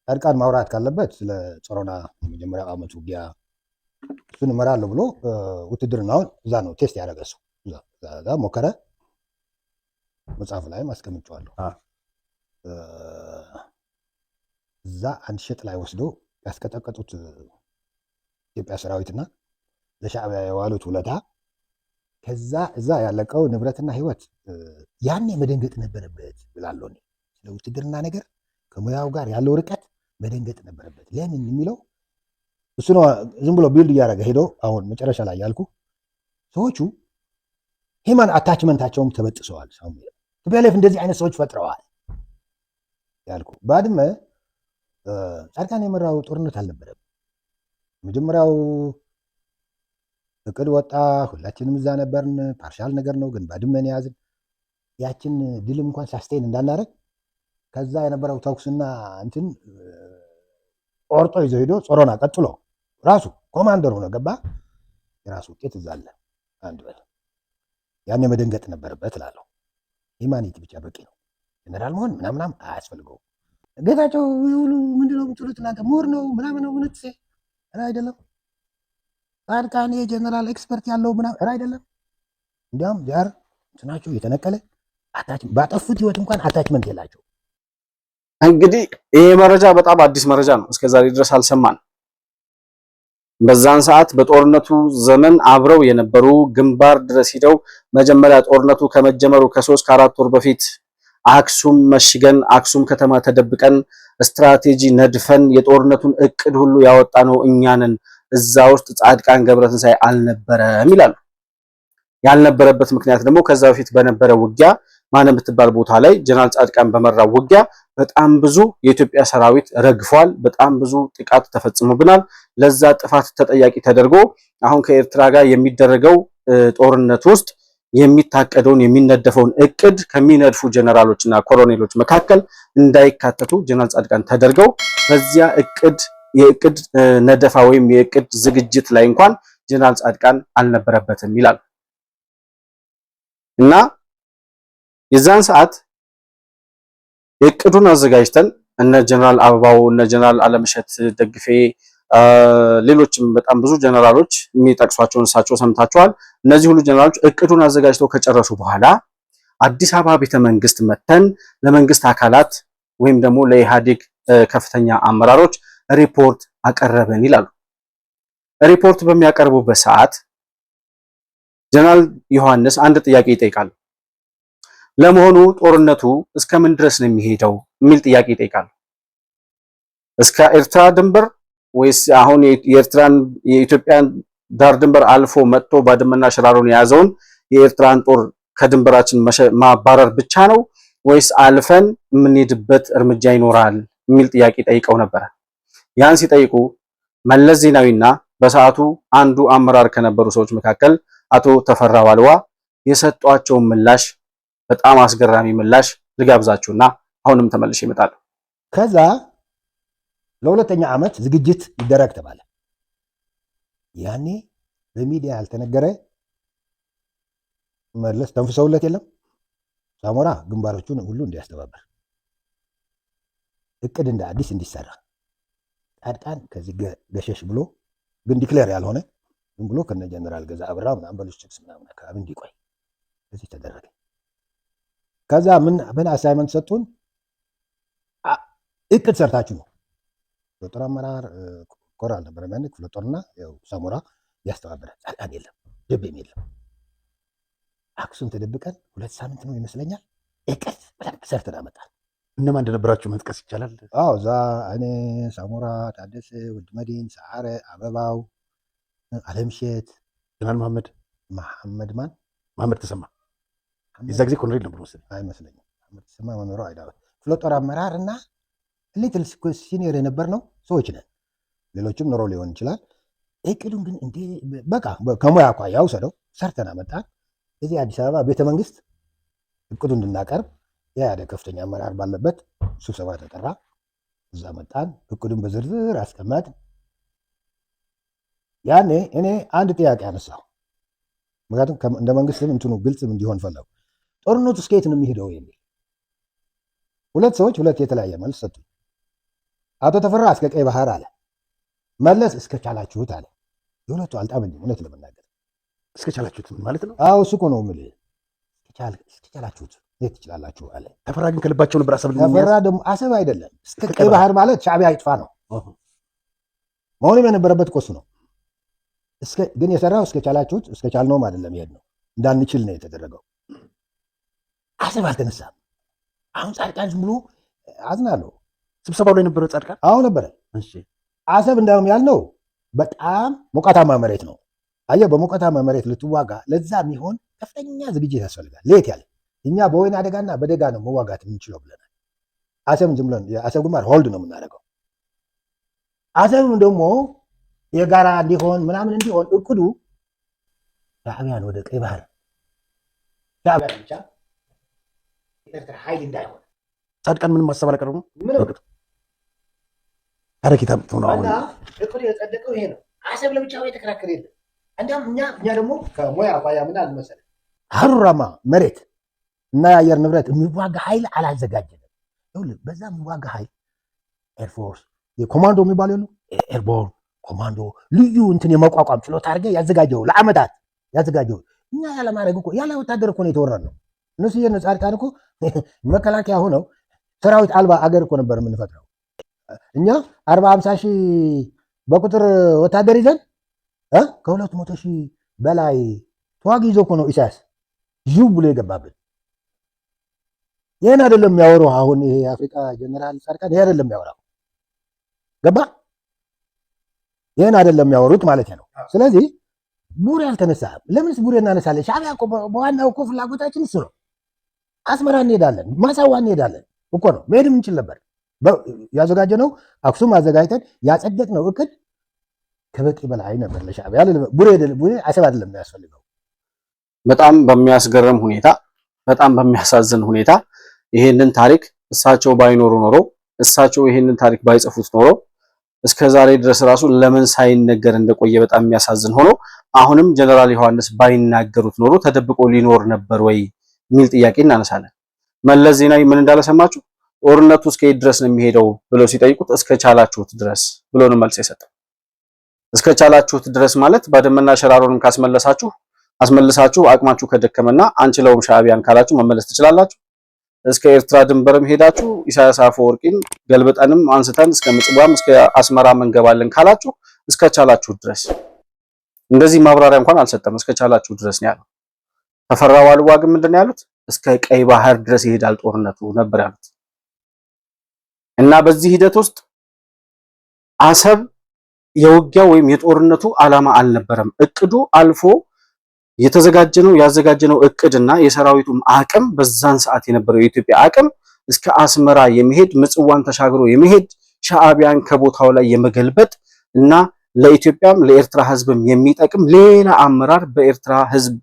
ጻድቃን ማውራት ካለበት ስለ ጾሮና የመጀመሪያ ዓመት ውጊያ እሱን እመራለሁ ብሎ ውትድርናውን እዛ ነው ቴስት ያደረገ እሱ እዛ ሞከረ። መጽሐፍ ላይ አስቀምጬዋለሁ። እዛ አንድ ሸጥ ላይ ወስዶ ያስቀጠቀጡት ኢትዮጵያ ሰራዊትና ለሻዕቢያ የዋሉት ውለታ ከዛ እዛ ያለቀው ንብረትና ህይወት ያኔ መደንገጥ ነበረበት ብላለሁ። ስለ ውትድርና ነገር ከሙያው ጋር ያለው ርቀት መደንገጥ ነበረበት። ለምን የሚለው እሱ ነው። ዝም ብሎ ቢልድ እያደረገ ሄዶ አሁን መጨረሻ ላይ ያልኩ ሰዎቹ ሂማን አታችመንታቸውም ተበጥሰዋል። ቲፒኤልኤፍ እንደዚህ አይነት ሰዎች ፈጥረዋል ያልኩ። ባድመ ጻድቃን የመራው ጦርነት አልነበረም። መጀመሪያው እቅድ ወጣ፣ ሁላችንም እዛ ነበርን። ፓርሻል ነገር ነው ግን ባድመን ያዝን። ያችን ድልም እንኳን ሳስቴን እንዳናረግ ከዛ የነበረው ተኩስና እንትን ቆርጦ ይዞ ሄዶ ጾሮና ቀጥሎ ራሱ ኮማንደር ሆኖ ገባ። የራሱ ውጤት እዛ አለ። አንድ በል ያኔ መደንገጥ ነበረበት እላለሁ። ሂማኒቲ ብቻ በቂ ነው። ጀነራል መሆን ምናምናም አያስፈልገውም። ጌታቸው ይሁሉ ምንድነው የምትሉት እናንተ? ምሁር ነው ምናምን ነው ምንት አይደለም። ጻድቃን የጀነራል ኤክስፐርት ያለው ምናምን አይደለም። እንዲያውም ጃር እንትናቸው የተነቀለ ባጠፉት ህይወት እንኳን አታችመንት የላቸው። እንግዲህ ይሄ መረጃ በጣም አዲስ መረጃ ነው። እስከዛሬ ድረስ አልሰማን። በዛን ሰዓት በጦርነቱ ዘመን አብረው የነበሩ ግንባር ድረስ ሂደው መጀመሪያ ጦርነቱ ከመጀመሩ ከ3 ከ4 ወር በፊት አክሱም መሽገን አክሱም ከተማ ተደብቀን ስትራቴጂ ነድፈን የጦርነቱን እቅድ ሁሉ ያወጣነው እኛንን እዛ ውስጥ ጻድቃን ገብረትንሳኤ አልነበረም ይላሉ። ያልነበረበት ምክንያት ደግሞ ከዛ በፊት በነበረ ውጊያ ማን የምትባል ቦታ ላይ ጀነራል ጻድቃን በመራው ውጊያ በጣም ብዙ የኢትዮጵያ ሰራዊት ረግፏል። በጣም ብዙ ጥቃት ተፈጽሞብናል። ለዛ ጥፋት ተጠያቂ ተደርጎ አሁን ከኤርትራ ጋር የሚደረገው ጦርነት ውስጥ የሚታቀደውን የሚነደፈውን እቅድ ከሚነድፉ ጀነራሎችና ኮሎኔሎች መካከል እንዳይካተቱ ጀነራል ጻድቃን ተደርገው በዚያ የእቅድ ነደፋ ወይም የእቅድ ዝግጅት ላይ እንኳን ጀነራል ጻድቃን አልነበረበትም ይላል እና የዛን ሰዓት የእቅዱን አዘጋጅተን እነ ጀነራል አበባው እነ ጀነራል አለምሸት ደግፌ ሌሎችም በጣም ብዙ ጀነራሎች የሚጠቅሷቸውን እሳቸው ሰምታችኋል። እነዚህ ሁሉ ጀነራሎች እቅዱን አዘጋጅተው ከጨረሱ በኋላ አዲስ አበባ ቤተመንግስት መተን ለመንግስት አካላት ወይም ደግሞ ለኢህአዴግ ከፍተኛ አመራሮች ሪፖርት አቀረብን ይላሉ። ሪፖርት በሚያቀርቡበት ሰዓት ጀነራል ዮሐንስ አንድ ጥያቄ ይጠይቃሉ። ለመሆኑ ጦርነቱ እስከምን ድረስ ነው የሚሄደው የሚል ጥያቄ ይጠይቃሉ። እስከ ኤርትራ ድንበር ወይስ አሁን የኢትዮጵያን ዳር ድንበር አልፎ መጥቶ ባድመና ሽራሮን የያዘውን የኤርትራን ጦር ከድንበራችን ማባረር ብቻ ነው ወይስ አልፈን የምንሄድበት እርምጃ ይኖራል የሚል ጥያቄ ጠይቀው ነበር። ያን ሲጠይቁ መለስ ዜናዊና በሰዓቱ አንዱ አመራር ከነበሩ ሰዎች መካከል አቶ ተፈራ ዋልዋ የሰጧቸውን ምላሽ በጣም አስገራሚ ምላሽ ልጋብዛችሁና አሁንም ተመልሼ እመጣለሁ። ከዛ ለሁለተኛ ዓመት ዝግጅት ይደረግ ተባለ። ያኔ በሚዲያ ያልተነገረ መለስ ተንፍሰውለት የለም ሳሞራ ግንባሮቹን ሁሉ እንዲያስተባበር እቅድ እንደ አዲስ እንዲሰራ ጻድቃን ከዚህ ገሸሽ ብሎ ግን ዲክሌር ያልሆነ ዝም ብሎ ከነ ጀነራል ገዛ አብራ ምናምን በሎጂስቲክስ ምናምን አካባቢ እንዲቆይ እዚህ ተደረገ። ከዛ ምን አሳይመንት ሰጡን? እቅድ ሰርታችሁ ነው ጦር አመራር ኮር አልነበረም ያኔ ክፍለ ጦርና ያው ሳሞራ ያስተባበረ ጻድቃን የለም ደቤም የለም። አክሱም ተደብቀን 2 ሳምንት ነው ይመስለኛል እቅድ በደንብ ሰርተን አመጣን። እነማን እንደነበራችሁ መጥቀስ ይቻላል? አዎ እዛ እኔ ሳሞራ፣ ታደሰ ወልድመድህን፣ ሰዓረ፣ አበባው፣ አለምሸት፣ ጀነራል መሐመድ ማን መሐመድ ተሰማ የዛ ጊዜ ኮሎኔል ነበር መሰለኝ አይመስለኝም። መሐመድ ተሰማ መኖሩ አይዳወት ክፍለ ጦር አመራር እና ሊትል ሲኒየር የነበርነው ሰዎች ነን። ሌሎችም ኖሮ ሊሆን ይችላል። እቅዱን ግን እንዴ በቃ ከሙያ አኳያ ውሰደው ሰርተን አመጣን። እዚህ አዲስ አበባ ቤተመንግስት እቅዱን እንድናቀርብ የኢህአዴግ ከፍተኛ አመራር ባለበት ስብሰባ ተጠራ። እዛ መጣን። እቅዱን በዝርዝር አስቀመጥ። ያኔ እኔ አንድ ጥያቄ አነሳሁ። ምክንያቱም እንደ መንግስትም እንትኑ ግልጽም እንዲሆን ፈለጉ። ጦርነቱ እስከ የት ነው የሚሄደው የሚል ሁለት ሰዎች ሁለት የተለያየ መልስ ሰጡ። አቶ ተፈራ እስከ ቀይ ባህር አለ። መለስ እስከ ቻላችሁት አለ። የሁለቱ አልጣመኝም እውነት ለመናገር። እስከ ቻላችሁት ማለት ነው? አዎ እሱ እኮ ነው የምልህ። እስከ ቻላችሁት የት ትችላላችሁ አለ። ተፈራ ግን ከልባቸው ነበር አሰብ። ተፈራ ደግሞ አሰብ አይደለም እስከ ቀይ ባህር ማለት ሻዕቢያ ይጥፋ ነው መሆንም የነበረበት እኮ እሱ ነው። ግን የሰራው እስከ ቻላችሁት እስከ ቻልነውም አይደለም ይሄድ ነው እንዳንችል ነው የተደረገው። አሰብ አልተነሳም። አሁን ጻድቃን ዝም ብሎ አዝናለሁ። ስብሰባው ላይ ነበረ ጻድቃን? አዎ ነበረ። አሰብ እንዳውም ያልነው በጣም ሞቃታማ መሬት ነው። አየህ በሞቃታማ መሬት ልትዋጋ ለዛ የሚሆን ከፍተኛ ዝግጅት ያስፈልጋል። ለየት ያለ እኛ በወይን አደጋና በደጋ ነው መዋጋት የምንችለው ብለናል። አሰብን ዝም ብለን የአሰብ ግንባር ሆልድ ነው የምናደርገው። አሰብም ደግሞ የጋራ እንዲሆን ምናምን እንዲሆን እቅዱ ሻዕቢያን ወደ ቀይ ባህር ሻዕቢያ ብቻ የኤርትራ ኃይል እንዳይሆን ጻድቃን ምንም ማሰብ አላቀረቡም። አረኪታ ነው አሁን እቅዱ የጸደቀው ይሄ ነው። አሰብ ለብቻው የተከራከረ የለም። እንዲያውም እኛ ደግሞ ከሞያ አኳያ ምን አለ መሰለህ ሀሩራማ መሬት እና የአየር ንብረት የሚዋጋ ኃይል አላዘጋጀንም። ይኸውልህ በዛ የሚዋጋ ኃይል ኤርፎርስ የኮማንዶ የሚባለው የሉ ኤርቦርን ኮማንዶ ልዩ እንትን የመቋቋም ችሎታ አድርገህ ያዘጋጀው ለአመታት ያዘጋጀው እኛ ያለማድረግ እኮ ያለ ወታደር እኮ ነው የተወረን ነው። እነሱ ጻድቃን እኮ መከላከያ ሆነው ሰራዊት አልባ አገር እኮ ነበር የምንፈጥረው። እኛ 40-50 ሺህ በቁጥር ወታደር ይዘን ከ200 ሺህ በላይ ተዋጊ ይዞ እኮ ነው ኢሳያስ ዥው ብሎ የገባብን። ይህን አይደለም የሚያወራው አሁን ይሄ የአፍሪካ ጀነራል ጻድቃን ይሄ አይደለም የሚያወራው ገባ። ይህን አይደለም የሚያወሩት ማለት ነው። ስለዚህ ቡሬ አልተነሳም። ለምንስ ቡሬ እናነሳለን? ሻዕቢያ እኮ በዋናው እኮ ፍላጎታችን እሱ ነው። አስመራ እንሄዳለን፣ ማሳዋ እንሄዳለን እኮ ነው። መሄድም እንችል ነበር። ያዘጋጀነው አክሱም አዘጋጅተን ያጸደቅነው እቅድ ከበቂ በላይ ነበር ለሻዕቢያ። ቡሬ አሰብ አይደለም የሚያስፈልገው። በጣም በሚያስገርም ሁኔታ፣ በጣም በሚያሳዝን ሁኔታ ይሄንን ታሪክ እሳቸው ባይኖሩ ኖሮ፣ እሳቸው ይሄንን ታሪክ ባይጽፉት ኖሮ እስከ ዛሬ ድረስ ራሱ ለምን ሳይነገር እንደቆየ በጣም የሚያሳዝን ሆኖ አሁንም ጀነራል ዮሐንስ ባይናገሩት ኖሮ ተደብቆ ሊኖር ነበር ወይ የሚል ጥያቄ እናነሳለን። መለስ ዜናዊ ምን እንዳለ ሰማችሁ? ጦርነቱ እስከ የት ድረስ ነው የሚሄደው ብለው ሲጠይቁት እስከ ቻላችሁት ድረስ ብሎ ነው መልስ የሰጠው። እስከ ቻላችሁት ድረስ ማለት ባድመና ሸራሮንም አስመልሳችሁ አቅማችሁ ከደከመና አንችለውም ሻዕቢያን ካላችሁ መመለስ ትችላላችሁ። እስከ ኤርትራ ድንበርም ሄዳችሁ ኢሳያስ አፈወርቂን ገልብጠንም አንስተን እስከ ምጽዋም እስከ አስመራ መንገባለን ካላችሁ እስከ ቻላችሁት ድረስ። እንደዚህ ማብራሪያ እንኳን አልሰጠም። እስከ ቻላችሁት ድረስ ነው ያለው። ተፈራ ዋልዋ ግን ምንድን ነው ያሉት? እስከ ቀይ ባህር ድረስ ይሄዳል ጦርነቱ ነበር ያሉት። እና በዚህ ሂደት ውስጥ አሰብ የውጊያው ወይም የጦርነቱ ዓላማ አልነበረም። እቅዱ አልፎ ያዘጋጀነው እቅድና የሰራዊቱም አቅም በዛን ሰዓት የነበረው የኢትዮጵያ አቅም እስከ አስመራ የመሄድ ምጽዋን ተሻግሮ የመሄድ ሻዕቢያን ከቦታው ላይ የመገልበጥ እና ለኢትዮጵያም ለኤርትራ ሕዝብም የሚጠቅም ሌላ አመራር በኤርትራ ሕዝብ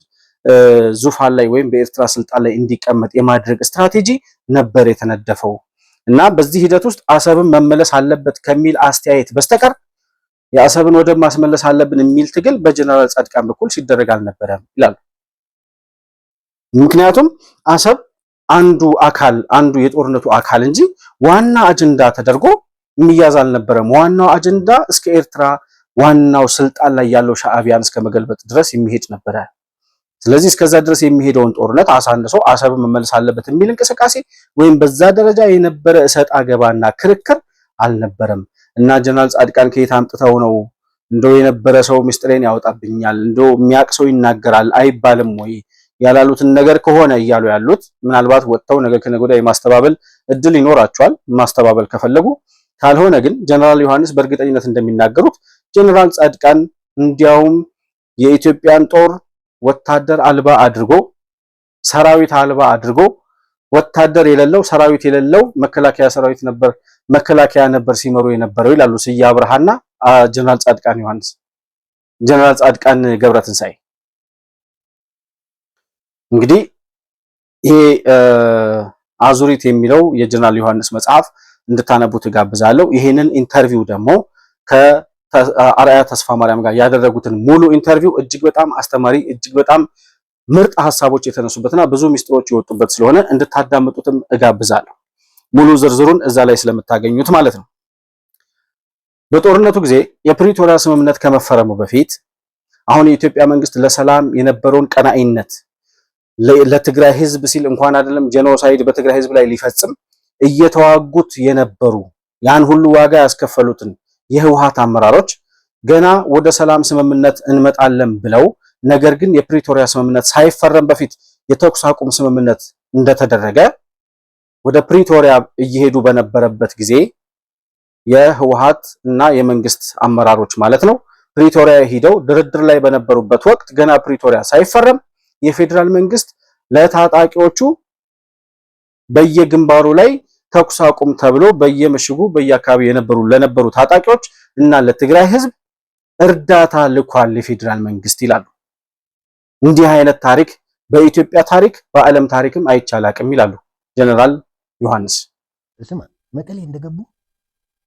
ዙፋን ላይ ወይም በኤርትራ ስልጣን ላይ እንዲቀመጥ የማድረግ ስትራቴጂ ነበር የተነደፈው። እና በዚህ ሂደት ውስጥ አሰብን መመለስ አለበት ከሚል አስተያየት በስተቀር የአሰብን ወደብ ማስመለስ አለብን የሚል ትግል በጀነራል ጻድቃን በኩል ሲደረግ አልነበረም ይላሉ። ምክንያቱም አሰብ አንዱ የጦርነቱ አካል እንጂ ዋና አጀንዳ ተደርጎ የሚያዝ አልነበረም። ዋናው አጀንዳ እስከ ኤርትራ ዋናው ስልጣን ላይ ያለው ሻዕቢያን እስከ መገልበጥ ድረስ የሚሄድ ነበረ። ስለዚህ እስከዛ ድረስ የሚሄደውን ጦርነት አሳንሶ አሰብን መመለስ አለበት የሚል እንቅስቃሴ ወይም በዛ ደረጃ የነበረ እሰጥ አገባና ክርክር አልነበረም። እና ጀነራል ጻድቃን ከየት አምጥተው ነው እንደው የነበረ ሰው ምስጢሬን ያወጣብኛል እንደው የሚያቅ ሰው ይናገራል አይባልም ወይ ያላሉትን ነገር ከሆነ እያሉ ያሉት ምናልባት ወጥተው ነገ ከነገ ወዲያ የማስተባበል እድል ይኖራቸዋል ማስተባበል ከፈለጉ። ካልሆነ ግን ጀነራል ዮሐንስ በእርግጠኝነት እንደሚናገሩት ጀነራል ጻድቃን እንዲያውም የኢትዮጵያን ጦር ወታደር አልባ አድርጎ ሰራዊት አልባ አድርጎ ወታደር የሌለው ሰራዊት የሌለው መከላከያ ነበር ሲመሩ የነበረው ይላሉ ስዬ አብርሃና ጀነራል ጻድቃን ገብረትንሳኤ። እንግዲህ ይሄ አዙሪት የሚለው የጀነራል ዮሐንስ መጽሐፍ እንድታነቡት ጋብዛለሁ። ይሄንን ኢንተርቪው ደግሞ ከአርአያ ተስፋ ማርያም ጋር ያደረጉትን ሙሉ ኢንተርቪው እጅግ በጣም አስተማሪ እጅግ በጣም ምርጥ ሐሳቦች የተነሱበትና ብዙ ሚስጥሮች የወጡበት ስለሆነ እንድታዳምጡትም እጋብዛለሁ። ሙሉ ዝርዝሩን እዛ ላይ ስለምታገኙት ማለት ነው። በጦርነቱ ጊዜ የፕሪቶሪያ ስምምነት ከመፈረሙ በፊት አሁን የኢትዮጵያ መንግስት ለሰላም የነበረውን ቀናኢነት ለትግራይ ህዝብ ሲል እንኳን አይደለም ጄኖሳይድ በትግራይ ህዝብ ላይ ሊፈጽም እየተዋጉት የነበሩ ያን ሁሉ ዋጋ ያስከፈሉትን የህወሓት አመራሮች ገና ወደ ሰላም ስምምነት እንመጣለን ብለው ነገር ግን የፕሪቶሪያ ስምምነት ሳይፈረም በፊት የተኩስ አቁም ስምምነት እንደተደረገ ወደ ፕሪቶሪያ እየሄዱ በነበረበት ጊዜ የህወሓት እና የመንግስት አመራሮች ማለት ነው ፕሪቶሪያ ሄደው ድርድር ላይ በነበሩበት ወቅት ገና ፕሪቶሪያ ሳይፈረም የፌደራል መንግስት ለታጣቂዎቹ በየግንባሩ ላይ ተኩስ አቁም ተብሎ በየምሽጉ በየአካባቢው ለነበሩ ታጣቂዎች እና ለትግራይ ህዝብ እርዳታ ልኳል የፌደራል መንግስት ይላሉ። እንዲህ አይነት ታሪክ በኢትዮጵያ ታሪክ በዓለም ታሪክም አይቻላቅም ይላሉ ጀነራል ዮሐንስ። እስማ መቀሌ እንደገቡ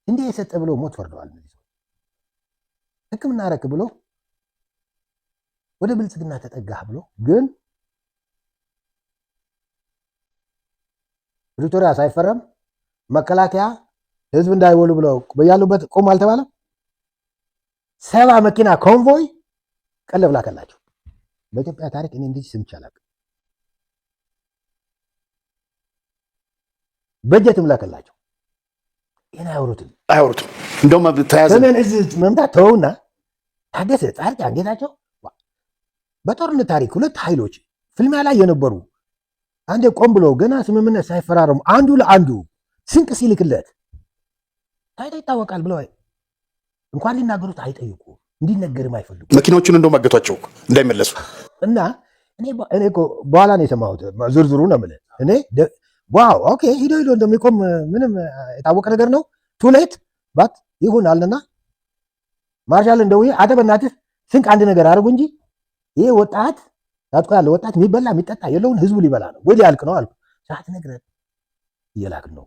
እንዲህ የሰጠ ብሎ ሞት ወርደዋል። ሕክምና ረክ ብሎ ወደ ብልጽግና ተጠጋህ ብሎ ግን ፕሪቶሪያ ሳይፈረም መከላከያ ህዝብ እንዳይወሉ ብለው በያሉበት ቆም አልተባለም። 70 መኪና ኮንቮይ ቀለብ ላከላቸው። በኢትዮጵያ ታሪክ እኔ እንዲህ ስምቼ አላውቅም። በጀትም ላከላቸው። ይሄን አያወሩትም። እንደውም ተያዘ ሰሜን እዝ መምታት ተውና ታደሰ ጻድቃን ጌታቸው በጦርነት ታሪክ ሁለት ኃይሎች ፍልሚያ ላይ የነበሩ አንዴ ቆም ብሎ ገና ስምምነት ሳይፈራረሙ አንዱ ለአንዱ ስንቅ ሲልክለት ታይቶ ይታወቃል ብለው እንኳን ሊናገሩት አይጠይቁ እንዲነገርም አይፈልጉ። መኪናዎቹን እንደውም አገቷቸው እንዳይመለሱ እና እኔ በኋላ ነው የሰማሁት ዝርዝሩ ነው የምልህ እኔ ዋው ኦኬ ሂዶ እንደሚቆም ምንም የታወቀ ነገር ነው። ቱሌት ባት ይሁን አለና ማርሻል እንደው አንተ በእናትህ ስንቅ አንድ ነገር አድርጉ እንጂ ይሄ ወጣት ታጥቆ ያለ ወጣት የሚበላ የሚጠጣ የለውን ህዝቡ ሊበላ ነው ወይ ሊያልቅ ነው አልኩ። ሰዓት ነግረን እየላክን ነው።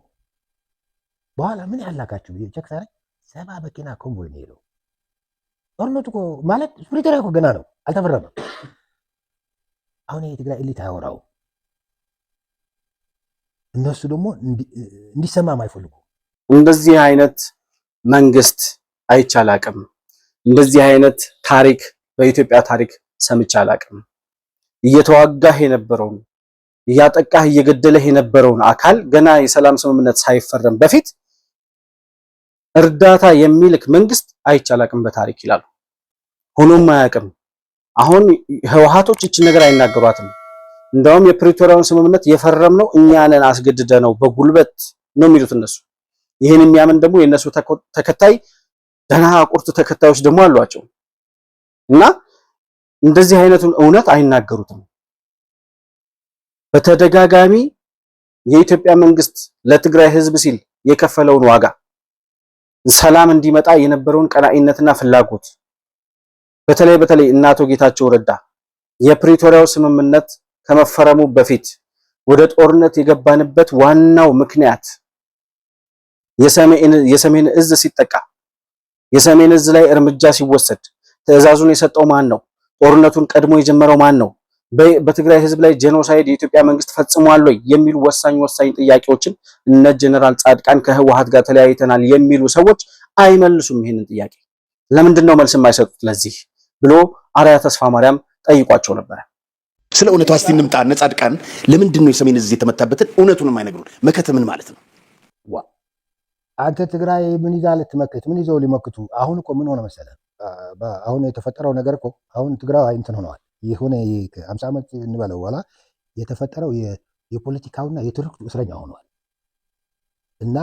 በኋላ ምን ያላካችሁ ቼክ ሳይ 70 መኪና ኮንቮይ ነው የሄደው። ጦርነቱ እኮ ማለት ፕሪቶሪያ እኮ ገና ነው አልተፈረመም። አሁን የትግራይ ኤሊት አያወራው። እነሱ ደግሞ እንዲሰማም አይፈልጉ። እንደዚህ አይነት መንግስት አይቻል አቅም እንደዚህ አይነት ታሪክ በኢትዮጵያ ታሪክ ሰምቼ አላቅም። እየተዋጋህ የነበረውን እያጠቃህ እየገደለህ የነበረውን አካል ገና የሰላም ስምምነት ሳይፈረም በፊት እርዳታ የሚልክ መንግስት አይቻል አቅም በታሪክ ይላሉ። ሆኖም አያቅም። አሁን ህወሓቶች እቺን ነገር አይናገሯትም። እንደውም የፕሪቶሪያውን ስምምነት የፈረምነው እኛ ነን አስገድደነው በጉልበት ነው የሚሉት እነሱ። ይህን የሚያምን ደግሞ የነሱ ተከታይ ደህና ቁርጥ ተከታዮች ደግሞ አሏቸው እና እንደዚህ አይነቱን እውነት አይናገሩትም። በተደጋጋሚ የኢትዮጵያ መንግስት ለትግራይ ህዝብ ሲል የከፈለውን ዋጋ ሰላም እንዲመጣ የነበረውን ቀናኢነትና ፍላጎት በተለይ እና አቶ ጌታቸው ረዳ የፕሪቶሪያው ስምምነት ከመፈረሙ በፊት ወደ ጦርነት የገባንበት ዋናው ምክንያት የሰሜን እዝ ሲጠቃ የሰሜን እዝ ላይ እርምጃ ሲወሰድ ትዕዛዙን የሰጠው ማን ነው? ጦርነቱን ቀድሞ የጀመረው ማን ነው? በትግራይ ህዝብ ላይ ጄኖሳይድ የኢትዮጵያ መንግስት ፈጽሟል ወይ የሚሉ ወሳኝ ጥያቄዎችን እነ ጀነራል ጻድቃን ከህወሓት ጋር ተለያይተናል የሚሉ ሰዎች አይመልሱም። ይሄንን ጥያቄ ለምንድን ነው መልስ የማይሰጡት ለዚህ ብሎ አርአያ ተስፋ ማርያም ጠይቋቸው ነበር። ስለ እውነቱ እስቲ እንምጣ። እነ ጻድቃን ለምንድን ነው የሰሜን እዝ የተመታበትን እውነቱን የማይነግሩን? መከተ ምን ማለት ነው? አንተ ትግራይ ምን ይዛ ልትመክት? ምን ይዘው ሊመክቱ? አሁን እኮ ምን ሆነ መሰለህ? አሁን የተፈጠረው ነገር እኮ አሁን ትግራይ እንትን ሆነዋል። የሆነ 50 ዓመት እንበለው በኋላ የተፈጠረው የፖለቲካውና የትርክቱ እስረኛ ሆነዋል። እና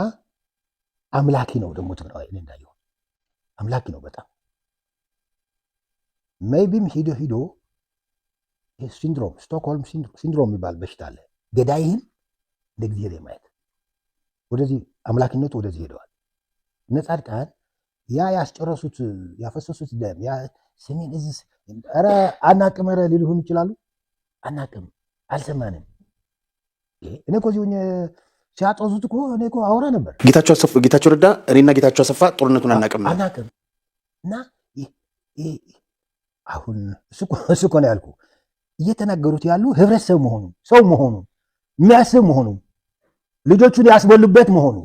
አምላኪ ነው ደግሞ ትግራይ እኔ እንዳየው አምላኪ ነው በጣም ሜይቢም ሂዶ ሲንድሮም ስቶክሆልም ሲንድሮም የሚባል በሽታ አለ። ገዳይህን እንደ ጊዜ ማየት ወደዚህ አምላኪነቱ ወደዚህ ሄደዋል። እነ ጻድቃን ያ ያስጨረሱት ያፈሰሱት ደም ያ ሰሜን እዝ ኧረ አናቅም ኧረ ሊሉህም ይችላሉ። አናቅም አልሰማንም። እኔ እኮ እዚሁ ሲያጦዙት እኮ እኔ እኮ አወራ ነበር። ጌታቸው ረዳ እኔና ጌታቸው አሰፋ ጦርነቱን አናቅም እና አሁን እሱ እኮ ነው ያልኩ እየተናገሩት ያሉ ህብረተሰብ መሆኑ ሰው መሆኑ የሚያስብ መሆኑ ልጆቹን ያስበሉበት መሆኑ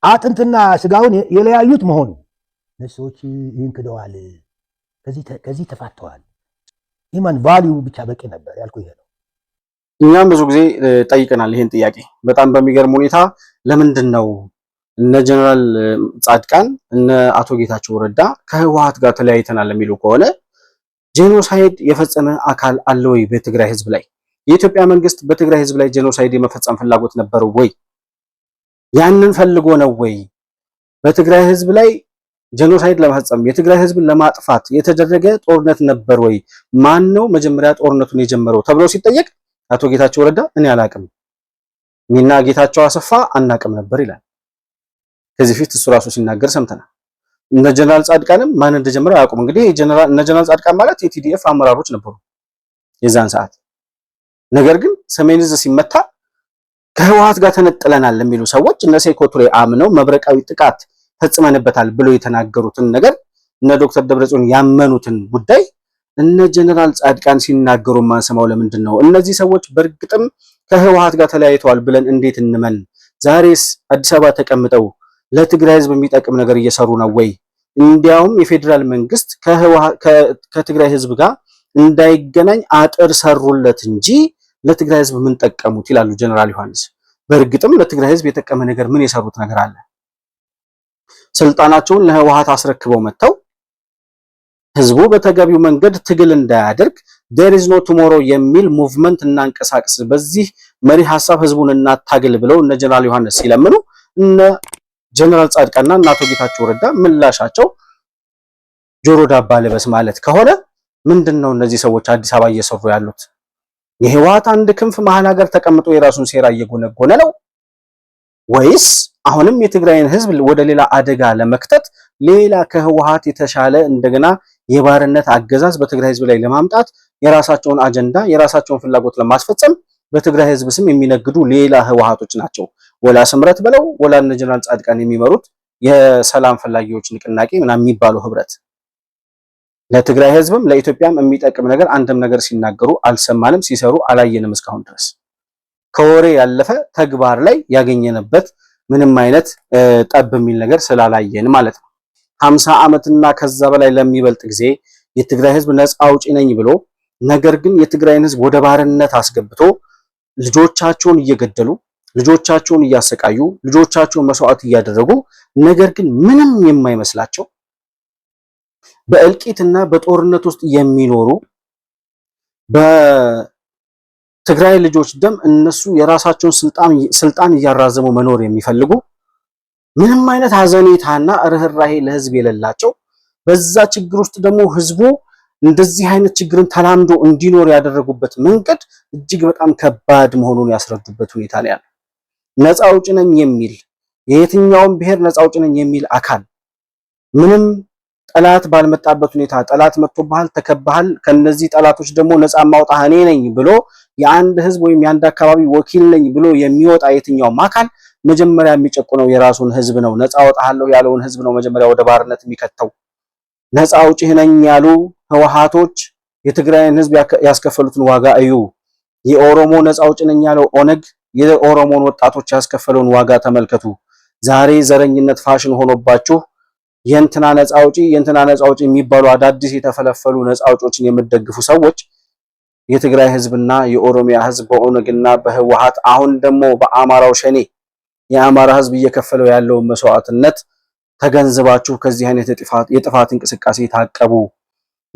አጥንትና ስጋውን የለያዩት መሆኑ ሰዎች ይህን ክደዋል። ከዚህ ተፋተዋል። ኢማን ቫልዩ ብቻ በቂ ነበር ያልኩ ይሄ ነው። እኛም ብዙ ጊዜ ጠይቀናል ይሄን ጥያቄ። በጣም በሚገርም ሁኔታ ለምንድን ነው እነ ጀነራል ጻድቃን እነ አቶ ጌታቸው ረዳ ከህወሓት ጋር ተለያይተናል የሚሉ ከሆነ ጄኖሳይድ የፈጸመ አካል አለ ወይ በትግራይ ህዝብ ላይ? የኢትዮጵያ መንግስት በትግራይ ህዝብ ላይ ጄኖሳይድ የመፈጸም ፍላጎት ነበረው ወይ? ያንን ፈልጎ ነው ወይ? በትግራይ ህዝብ ላይ ጄኖሳይድ ለመፈጸም የትግራይ ህዝብን ለማጥፋት የተደረገ ጦርነት ነበር ወይ? ማን ነው መጀመሪያ ጦርነቱን የጀመረው ተብሎ ሲጠየቅ አቶ ጌታቸው ረዳ እኔ አላቅም፣ እኔና ጌታቸው አሰፋ አናቅም ነበር ይላል። ከዚህ ፊት እሱ ራሱ ሲናገር ሰምተናል። እነ ጀነራል ጻድቃንም ማን እንደጀመረው አያውቁም። እንግዲህ እነ ጀነራል ጻድቃን ማለት የቲዲኤፍ አመራሮች ነበሩ የዛን ሰዓት። ነገር ግን ሰሜን እዝ ሲመታ ከህወሓት ጋር ተነጥለናል የሚሉ ሰዎች እነ ሴኮ ቱሬ አምነው መብረቃዊ ጥቃት ፈጽመንበታል ብለው የተናገሩትን ነገር እነ ዶክተር ደብረጽዮን ያመኑትን ጉዳይ እነ ጀነራል ጻድቃን ሲናገሩ ማንሰማው ለምንድን ነው? እነዚህ ሰዎች በእርግጥም ከህወሓት ጋር ተለያይተዋል ብለን እንዴት እንመን? ዛሬስ አዲስ አበባ ተቀምጠው ለትግራይ ህዝብ የሚጠቅም ነገር እየሰሩ ነው ወይ? እንዲያውም የፌዴራል መንግስት ከትግራይ ህዝብ ጋር እንዳይገናኝ አጥር ሰሩለት እንጂ ለትግራይ ህዝብ ምን ጠቀሙት ይላሉ ጀነራል ዮሐንስ። በእርግጥም ለትግራይ ህዝብ የጠቀመ ነገር ምን የሰሩት ነገር አለ? ስልጣናቸውን ለህወሓት አስረክበው መጥተው ህዝቡ በተገቢው መንገድ ትግል እንዳያደርግ there is no tomorrow የሚል ሙቭመንት እናንቀሳቅስ፣ በዚህ መሪ ሐሳብ ህዝቡን እናታግል ብለው እነ ጀነራል ዮሐንስ ሲለምኑ እነ ጀነራል ጻድቃንና እና አቶ ጌታቸው ረዳ ምላሻቸው ጆሮ ዳባ ልበስ ማለት ከሆነ ምንድነው እነዚህ ሰዎች አዲስ አበባ እየሰሩ ያሉት? የህወሓት አንድ ክንፍ መሀል ሀገር ተቀምጦ የራሱን ሴራ እየጎነጎነ ነው ወይስ አሁንም የትግራይን ህዝብ ወደ ሌላ አደጋ ለመክተት ሌላ ከህወሓት የተሻለ እንደገና የባርነት አገዛዝ በትግራይ ህዝብ ላይ ለማምጣት የራሳቸውን አጀንዳ የራሳቸውን ፍላጎት ለማስፈጸም በትግራይ ህዝብ ስም የሚነግዱ ሌላ ህወሓቶች ናቸው? ወላ ስምረት ብለው ወላ እነ ጀነራል ጻድቃን የሚመሩት የሰላም ፈላጊዎች ንቅናቄ ምናምን የሚባለው ህብረት ለትግራይ ህዝብም ለኢትዮጵያም የሚጠቅም ነገር አንድም ነገር ሲናገሩ አልሰማንም፣ ሲሰሩ አላየንም። እስካሁን ድረስ ከወሬ ያለፈ ተግባር ላይ ያገኘንበት ምንም አይነት ጠብ የሚል ነገር ስላላየን ማለት ነው። 50 ዓመትና ከዛ በላይ ለሚበልጥ ጊዜ የትግራይ ህዝብ ነፃ አውጪ ነኝ ብሎ ነገር ግን የትግራይን ህዝብ ወደ ባርነት አስገብቶ ልጆቻቸውን እየገደሉ ልጆቻቸውን እያሰቃዩ ልጆቻቸውን መስዋዕት እያደረጉ ነገር ግን ምንም የማይመስላቸው በእልቂትና በጦርነት ውስጥ የሚኖሩ በትግራይ ልጆች ደም እነሱ የራሳቸውን ስልጣን እያራዘሙ መኖር የሚፈልጉ ምንም አይነት ሀዘኔታና ርህራሄ ለህዝብ የሌላቸው በዛ ችግር ውስጥ ደግሞ ህዝቡ እንደዚህ አይነት ችግርን ተላምዶ እንዲኖር ያደረጉበት መንገድ እጅግ በጣም ከባድ መሆኑን ያስረዱበት ሁኔታ ነው ያለው። ነፃ አውጪ ነኝ የሚል የየትኛውም ብሔር ነፃ አውጪ ነኝ የሚል አካል ምንም ጠላት ባልመጣበት ሁኔታ ጠላት መጥቶብሃል፣ ተከባሃል፣ ከነዚህ ጠላቶች ደግሞ ነፃ ማውጣት እኔ ነኝ ብሎ የአንድ ህዝብ ወይም የአንድ አካባቢ ወኪል ነኝ ብሎ የሚወጣ የትኛውም አካል መጀመሪያ የሚጨቁነው የራሱን ህዝብ ነው። ነፃ አውጣለሁ ያለውን ህዝብ ነው መጀመሪያ ወደ ባርነት የሚከተው። ነፃ አውጪ ነኝ ያሉ ህወሓቶች የትግራይን ህዝብ ያስከፈሉትን ዋጋ እዩ። የኦሮሞ ነፃ አውጪ ነኝ ያለው ኦነግ የኦሮሞን ወጣቶች ያስከፈለውን ዋጋ ተመልከቱ። ዛሬ ዘረኝነት ፋሽን ሆኖባችሁ የእንትና ነፃ አውጪ የሚባሉ አዳዲስ የተፈለፈሉ ነፃ አውጪዎችን የምትደግፉ ሰዎች የትግራይ ህዝብና የኦሮሚያ ህዝብ በኦነግና በህወሓት አሁን ደግሞ በአማራው ሸኔ የአማራ ህዝብ እየከፈለው ያለውን መስዋዕትነት ተገንዝባችሁ ከዚህ አይነት የጥፋት እንቅስቃሴ ታቀቡ።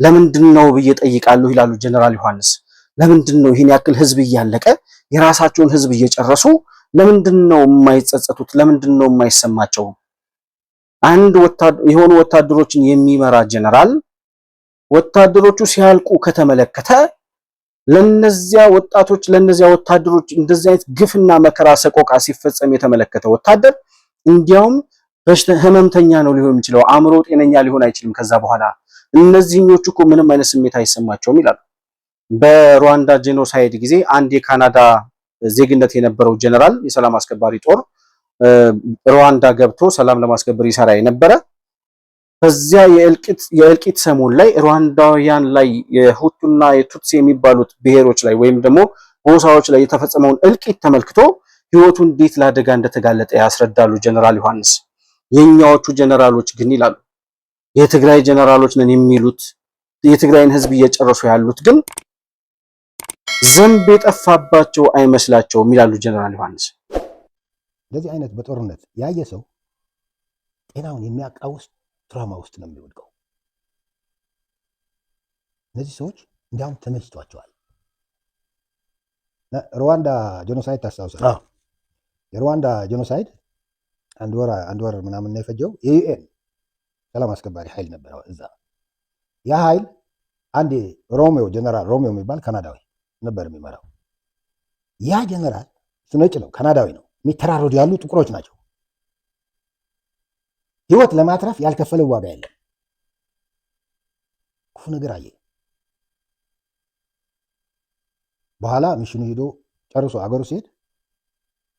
ለምንድን ነው ብዬ ጠይቃለሁ ይላሉ ጀነራል ዮሐንስ። ለምንድን ነው ይህን ያክል ህዝብ እያለቀ የራሳቸውን ህዝብ እየጨረሱ ለምንድን ነው የማይጸጸቱት? ለምንድን ነው የማይሰማቸው? አንድ የሆኑ ወታደሮችን የሚመራ ጀነራል ወታደሮቹ ሲያልቁ ከተመለከተ ለነዚያ ወታደሮች እንደዚህ አይነት ግፍና መከራ ሰቆቃ ሲፈጸም የተመለከተ ወታደር እንዲያውም ህመምተኛ ነው ሊሆን የሚችለው፣ አእምሮ ጤነኛ ሊሆን አይችልም። ከዛ በኋላ እነዚህኞቹ እኮ ምንም አይነት ስሜት አይሰማቸውም ይላሉ። በሩዋንዳ ጄኖሳይድ ጊዜ አንድ የካናዳ ዜግነት የነበረው ጀነራል የሰላም አስከባሪ ጦር ሩዋንዳ ገብቶ ሰላም ለማስከበር ይሰራ የነበረ በዚያ የእልቂት ሰሞን ላይ ሩዋንዳውያን ላይ የሁቱና የቱትሲ የሚባሉት ብሔሮች ላይ ወይም ደግሞ ጎሳዎች ላይ የተፈጸመውን እልቂት ተመልክቶ ህይወቱ እንዴት ለአደጋ እንደተጋለጠ ያስረዳሉ ጀነራል ዮሐንስ። የኛዎቹ ጀነራሎች ግን ይላሉ የትግራይ ጀነራሎች ነን የሚሉት የትግራይን ህዝብ እየጨረሱ ያሉት ግን ዘንብ የጠፋባቸው አይመስላቸውም ይላሉ ጀነራል ዮሐንስ። እንደዚህ አይነት በጦርነት ያየ ሰው ጤናውን የሚያቃውስ ትራማ ውስጥ ነው የሚወድቀው። እነዚህ ሰዎች እንዲያውም ተመችቷቸዋል። ሩዋንዳ ጄኖሳይድ ታስታውሳለህ? የሩዋንዳ ጄኖሳይድ አንድ ወር ምናምን ነው የፈጀው። የዩኤን ሰላም አስከባሪ ኃይል ነበረ እዛ። ያ ኃይል አንድ ጀነራል ሮሜዮ የሚባል ካናዳዊ ነበር የሚመራው። ያ ጀነራል እሱ ነጭ ነው፣ ካናዳዊ ነው። የሚተራረዱ ያሉ ጥቁሮች ናቸው። ህይወት ለማትረፍ ያልከፈለው ዋጋ የለም። ክፉ ነገር አየ። በኋላ ሚሽኑ ሄዶ ጨርሶ አገሩ ሲሄድ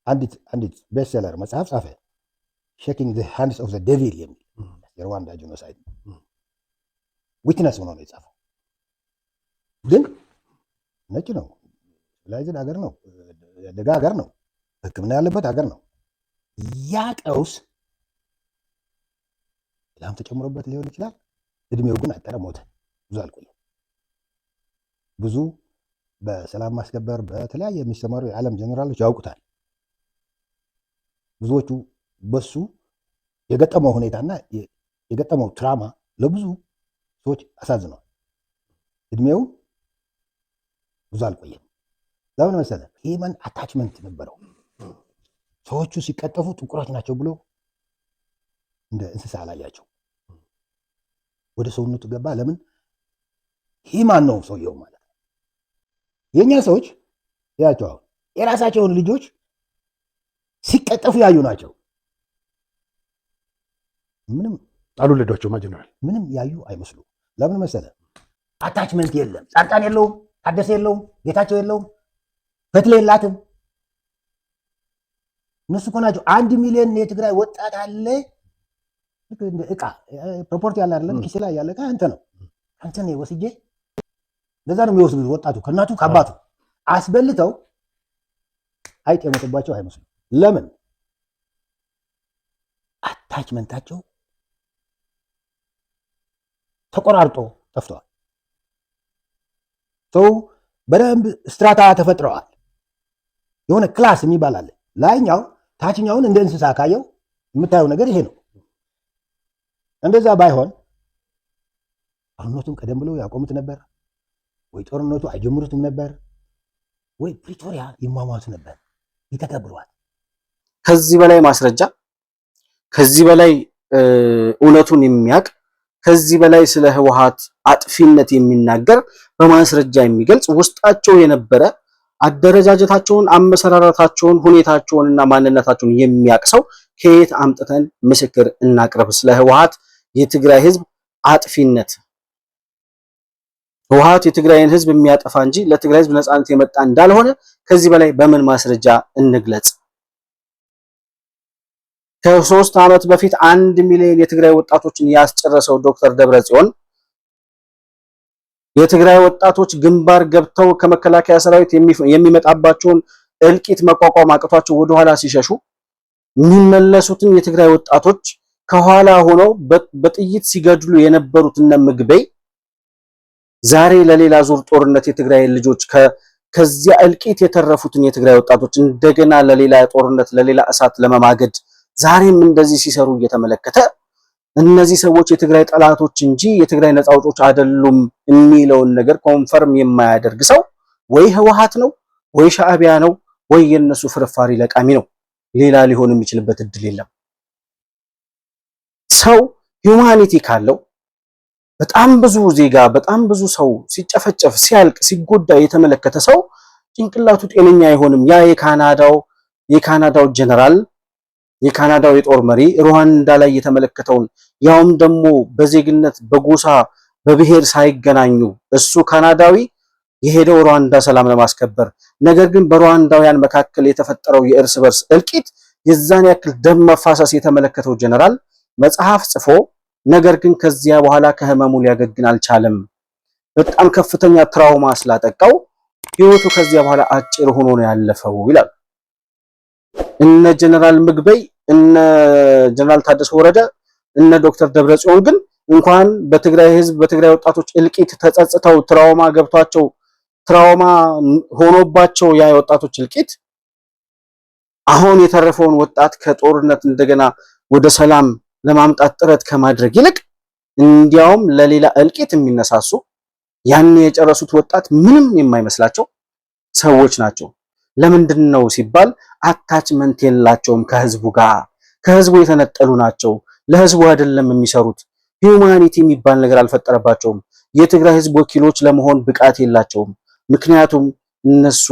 አንዲት ቤስትሴለር መጽሐፍ ጻፈ። ሼኪንግ ዘ ሃንድስ ኦፍ ዘ ዴቪል የሚል የሩዋንዳ ጄኖሳይድ ዊትነስ ሆኖ ነው የጻፈው። ግን ነጭ ነው፣ ሲቪላይዝድ ሀገር ነው፣ ደጋ ሀገር ነው፣ ሕክምና ያለበት ሀገር ነው። ያ ቀውስ ላም ተጨምሮበት ሊሆን ይችላል። እድሜው ግን አጠረ፣ ሞተ። ብዙ አልቆየም። ብዙ በሰላም ማስከበር በተለያየ የሚሰማሩ የዓለም ጀነራሎች ያውቁታል። ብዙዎቹ በሱ የገጠመው ሁኔታና የገጠመው ትራማ ለብዙ ሰዎች አሳዝነዋል። እድሜው ብዙ አልቆየም። ለምን መሰለህ? ሂውማን አታችመንት ነበረው። ሰዎቹ ሲቀጠፉ ጥቁሮች ናቸው ብሎ እንደ እንስሳ አላያቸው። ወደ ሰውነቱ ገባ። ለምን? ሂማን ነው ሰውየው ማለት ነው። የኛ ሰዎች ያቸው የራሳቸውን ልጆች ሲቀጠፉ ያዩ ናቸው። ምንም አልወለዷቸው ጀነራል ምንም ያዩ አይመስሉ። ለምን መሰለ? አታችመንት የለም። ጻድቃን የለውም፣ ታደሰ የለውም፣ ጌታቸው የለውም፣ ፈትሌ የላትም። እነሱ እኮ ናቸው 1 ሚሊዮን የትግራይ ወጣት አለ። እቃ ፕሮፖርቲ ያለ አይደለም ኪስ ላይ ያለ አንተ ነው ወስጄ እንደዛ ነው የሚወስዱት። ወጣቱ ከእናቱ ከአባቱ አስበልተው አይጥ የመጡባቸው አይመስሉም። ለምን? አታችመንታቸው ተቆራርጦ ጠፍተዋል። ሰው በደንብ ስትራታ ተፈጥረዋል። የሆነ ክላስ የሚባል አለ። ላይኛው ታችኛውን እንደ እንስሳ ካየው የምታየው ነገር ይሄ ነው። እንደዛ ባይሆን ጦርነቱን ቀደም ብለው ያቆሙት ነበር ወይ? ጦርነቱ አይጀምሩትም ነበር ወይ? ፕሪቶሪያ ይሟሟቱ ነበር፣ ይተገብሯል። ከዚህ በላይ ማስረጃ፣ ከዚህ በላይ እውነቱን የሚያውቅ፣ ከዚህ በላይ ስለ ህወሓት አጥፊነት የሚናገር በማስረጃ የሚገልጽ ውስጣቸው የነበረ አደረጃጀታቸውን፣ አመሰራረታቸውን፣ ሁኔታቸውንና ማንነታቸውን የሚያውቅ ሰው ከየት አምጥተን ምስክር እናቅርብ? ስለ ህወሓት የትግራይ ህዝብ አጥፊነት ህወሓት የትግራይን ህዝብ የሚያጠፋ እንጂ ለትግራይ ህዝብ ነፃነት የመጣ እንዳልሆነ ከዚህ በላይ በምን ማስረጃ እንግለጽ? ከ3 ዓመት በፊት 1 ሚሊዮን የትግራይ ወጣቶችን ያስጨረሰው ዶክተር ደብረጽዮን የትግራይ ወጣቶች ግንባር ገብተው ከመከላከያ ሰራዊት የሚመጣባቸውን እልቂት መቋቋም አቅቷቸው ወደኋላ ሲሸሹ የሚመለሱትን የትግራይ ወጣቶች ከኋላ ሆነው በጥይት ሲገድሉ የነበሩት እነ ምግበይ ዛሬ ለሌላ ዙር ጦርነት የትግራይ ልጆች ከዚያ እልቂት የተረፉትን የትግራይ ወጣቶች እንደገና ለሌላ ጦርነት ለሌላ እሳት ለመማገድ ዛሬም እንደዚህ ሲሰሩ እየተመለከተ እነዚህ ሰዎች የትግራይ ጠላቶች እንጂ የትግራይ ነፃ አውጪዎች አይደሉም የሚለውን ነገር ኮንፈርም የማያደርግ ሰው ወይ ህወሓት ነው ወይ ሻዕቢያ ነው ወይ የነሱ ፍርፋሪ ለቃሚ ነው። ሌላ ሊሆን የሚችልበት እድል የለም። ሰው ሂዩማኒቲ ካለው በጣም ብዙ ዜጋ በጣም ብዙ ሰው ሲጨፈጨፍ ሲያልቅ ሲጎዳ የተመለከተ ሰው ጭንቅላቱ ጤነኛ አይሆንም። ያ የካናዳው ጀነራል የካናዳው የጦር መሪ ሩዋንዳ ላይ የተመለከተውን ያውም ደግሞ በዜግነት በጎሳ በብሔር ሳይገናኙ እሱ ካናዳዊ የሄደው ሩዋንዳ ሰላም ለማስከበር ነገር ግን በሩዋንዳውያን መካከል የተፈጠረው የእርስ በርስ እልቂት የዛን ያክል ደም መፋሰስ የተመለከተው ጀነራል መጽሐፍ ጽፎ ነገር ግን ከዚያ በኋላ ከህመሙ ሊያገግን አልቻለም። በጣም ከፍተኛ ትራውማ ስላጠቃው ህይወቱ ከዚያ በኋላ አጭር ሆኖ ነው ያለፈው ይላል። እነ ጀነራል ምግበይ እነ ጀነራል ታደሰ ወረደ እነ ዶክተር ደብረጽዮን ግን እንኳን በትግራይ ህዝብ በትግራይ ወጣቶች እልቂት ተጸጽተው ትራውማ ገብቷቸው ትራውማ ሆኖባቸው ያ የወጣቶች እልቂት አሁን የተረፈውን ወጣት ከጦርነት እንደገና ወደ ሰላም ለማምጣት ጥረት ከማድረግ ይልቅ እንዲያውም ለሌላ እልቂት የሚነሳሱ ያን የጨረሱት ወጣት ምንም የማይመስላቸው ሰዎች ናቸው። ለምንድን ነው ሲባል አታችመንት የላቸውም ከህዝቡ ጋር። ከህዝቡ የተነጠሉ ናቸው። ለህዝቡ አይደለም የሚሰሩት። ሂዩማኒቲ የሚባል ነገር አልፈጠረባቸውም። የትግራይ ህዝብ ወኪሎች ለመሆን ብቃት የላቸውም። ምክንያቱም እነሱ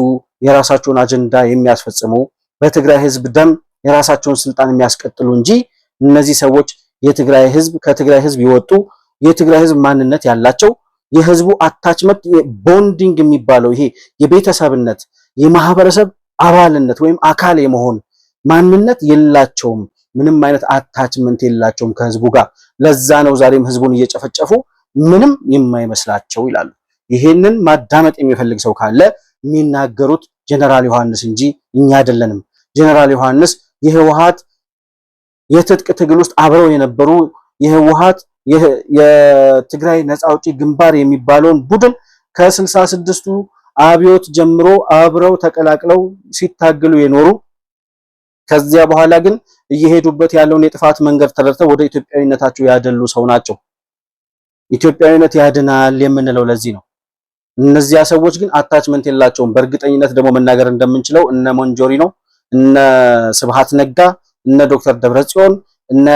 የራሳቸውን አጀንዳ የሚያስፈጽሙ በትግራይ ህዝብ ደም የራሳቸውን ስልጣን የሚያስቀጥሉ እንጂ እነዚህ ሰዎች የትግራይ ህዝብ ከትግራይ ህዝብ የወጡ የትግራይ ህዝብ ማንነት ያላቸው የህዝቡ አታችመንት ቦንዲንግ የሚባለው ይሄ የቤተሰብነት የማህበረሰብ አባልነት ወይም አካል የመሆን ማንነት የላቸውም። ምንም አይነት አታችመንት የላቸውም ከህዝቡ ጋር። ለዛ ነው ዛሬም ህዝቡን እየጨፈጨፉ ምንም የማይመስላቸው ይላሉ። ይሄንን ማዳመጥ የሚፈልግ ሰው ካለ የሚናገሩት ጀነራል ዮሐንስ እንጂ እኛ አይደለንም። ጀነራል ዮሐንስ የህወሓት የትጥቅ ትግል ውስጥ አብረው የነበሩ የህወሓት የትግራይ ነፃ አውጪ ግንባር የሚባለውን ቡድን ከ66ቱ አብዮት ጀምሮ አብረው ተቀላቅለው ሲታገሉ የኖሩ ከዚያ በኋላ ግን እየሄዱበት ያለውን የጥፋት መንገድ ተረድተው ወደ ኢትዮጵያዊነታቸው ያደሉ ሰው ናቸው። ኢትዮጵያዊነት ያድናል የምንለው ለዚህ ነው። እነዚያ ሰዎች ግን አታችመንት የላቸውም። በእርግጠኝነት ደግሞ መናገር እንደምንችለው እነ ሞንጆሪኖ፣ እነ ስብሃት ነጋ፣ እነ ዶክተር ደብረጽዮን፣ እነ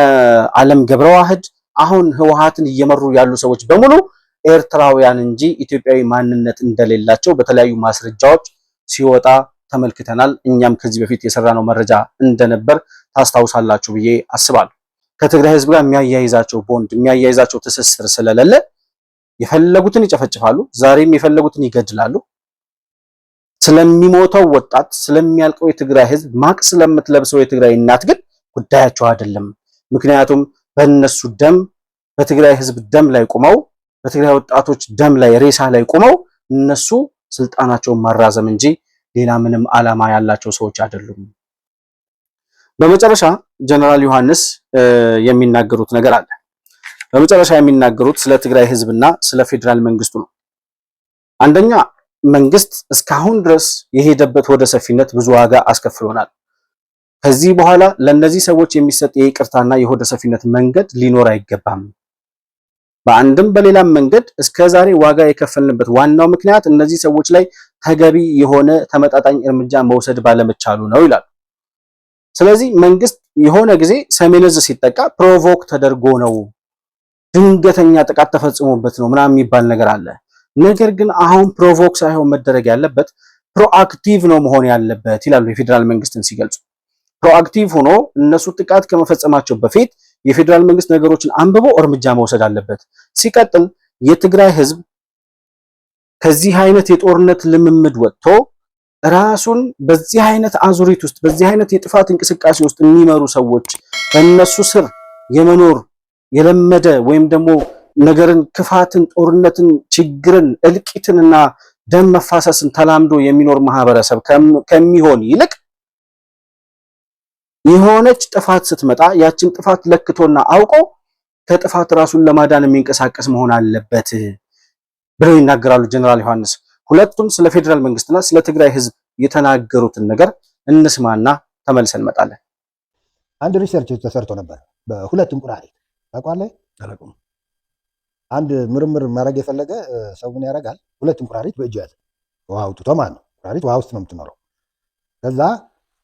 ዓለም ገብረዋህድ አሁን ህወሓትን እየመሩ ያሉ ሰዎች በሙሉ ኤርትራውያን እንጂ ኢትዮጵያዊ ማንነት እንደሌላቸው በተለያዩ ማስረጃዎች ሲወጣ ተመልክተናል። እኛም ከዚህ በፊት የሰራነው መረጃ እንደነበር ታስታውሳላችሁ ብዬ አስባለሁ። ከትግራይ ህዝብ ጋር የሚያያይዛቸው ቦንድ የሚያያይዛቸው ትስስር ስለሌለ የፈለጉትን ይጨፈጭፋሉ፣ ዛሬም የፈለጉትን ይገድላሉ። ስለሚሞተው ወጣት ስለሚያልቀው የትግራይ ህዝብ ማቅ ስለምትለብሰው የትግራይ እናት ግን ጉዳያቸው አይደለም። ምክንያቱም በእነሱ ደም በትግራይ ህዝብ ደም ላይ ቆመው በትግራይ ወጣቶች ደም ላይ ሬሳ ላይ ቆመው እነሱ ስልጣናቸውን ማራዘም እንጂ ሌላ ምንም ዓላማ ያላቸው ሰዎች አይደሉም። በመጨረሻ ጀነራል ዮሐንስ የሚናገሩት ነገር አለ። በመጨረሻ የሚናገሩት ስለ ትግራይ ህዝብና ስለ ፌዴራል መንግስቱ ነው። አንደኛ መንግስት እስካሁን ድረስ የሄደበት ወደ ሰፊነት ብዙ ዋጋ አስከፍሎናል። ከዚህ በኋላ ለነዚህ ሰዎች የሚሰጥ የይቅርታና የሆደ ሰፊነት መንገድ ሊኖር አይገባም። በአንድም በሌላም መንገድ እስከዛሬ ዋጋ የከፈልንበት ዋናው ምክንያት እነዚህ ሰዎች ላይ ተገቢ የሆነ ተመጣጣኝ እርምጃ መውሰድ ባለመቻሉ ነው ይላል። ስለዚህ መንግስት የሆነ ጊዜ ሰሜን ዕዝ ሲጠቃ ፕሮቮክ ተደርጎ ነው፣ ድንገተኛ ጥቃት ተፈጽሞበት ነው ምናምን የሚባል ነገር አለ። ነገር ግን አሁን ፕሮቮክ ሳይሆን መደረግ ያለበት ፕሮአክቲቭ ነው መሆን ያለበት ይላሉ የፌዴራል መንግስትን ሲገልጹ። ፕሮአክቲቭ ሆኖ እነሱ ጥቃት ከመፈጸማቸው በፊት የፌዴራል መንግስት ነገሮችን አንብቦ እርምጃ መውሰድ አለበት። ሲቀጥል የትግራይ ህዝብ ከዚህ አይነት የጦርነት ልምምድ ወጥቶ ራሱን በዚህ አይነት አዙሪት ውስጥ በዚህ አይነት የጥፋት እንቅስቃሴ ውስጥ የሚመሩ ሰዎች በእነሱ ስር የመኖር የለመደ ወይም ደግሞ ነገርን፣ ክፋትን፣ ጦርነትን፣ ችግርን፣ እልቂትንና ደም መፋሰስን ተላምዶ የሚኖር ማህበረሰብ ከሚሆን ይልቅ የሆነች ጥፋት ስትመጣ ያችን ጥፋት ለክቶና አውቆ ከጥፋት ራሱን ለማዳን የሚንቀሳቀስ መሆን አለበት ብለው ይናገራሉ ጀነራል ዮሐንስ። ሁለቱም ስለ ፌዴራል መንግስትና ስለ ትግራይ ህዝብ የተናገሩትን ነገር እንስማና ተመልሰን እንመጣለን። አንድ ሪሰርች ተሰርቶ ነበር በሁለት እንቁራሪት ታውቃለህ? አላውቅም። አንድ ምርምር ማድረግ የፈለገ ሰው ምን ያደርጋል? ሁለት እንቁራሪት በእጁ ያዘ፣ ውሃ አውጥቶ ማለት ነው። እንቁራሪት ውሃ ውስጥ ነው የምትኖረው። ከዛ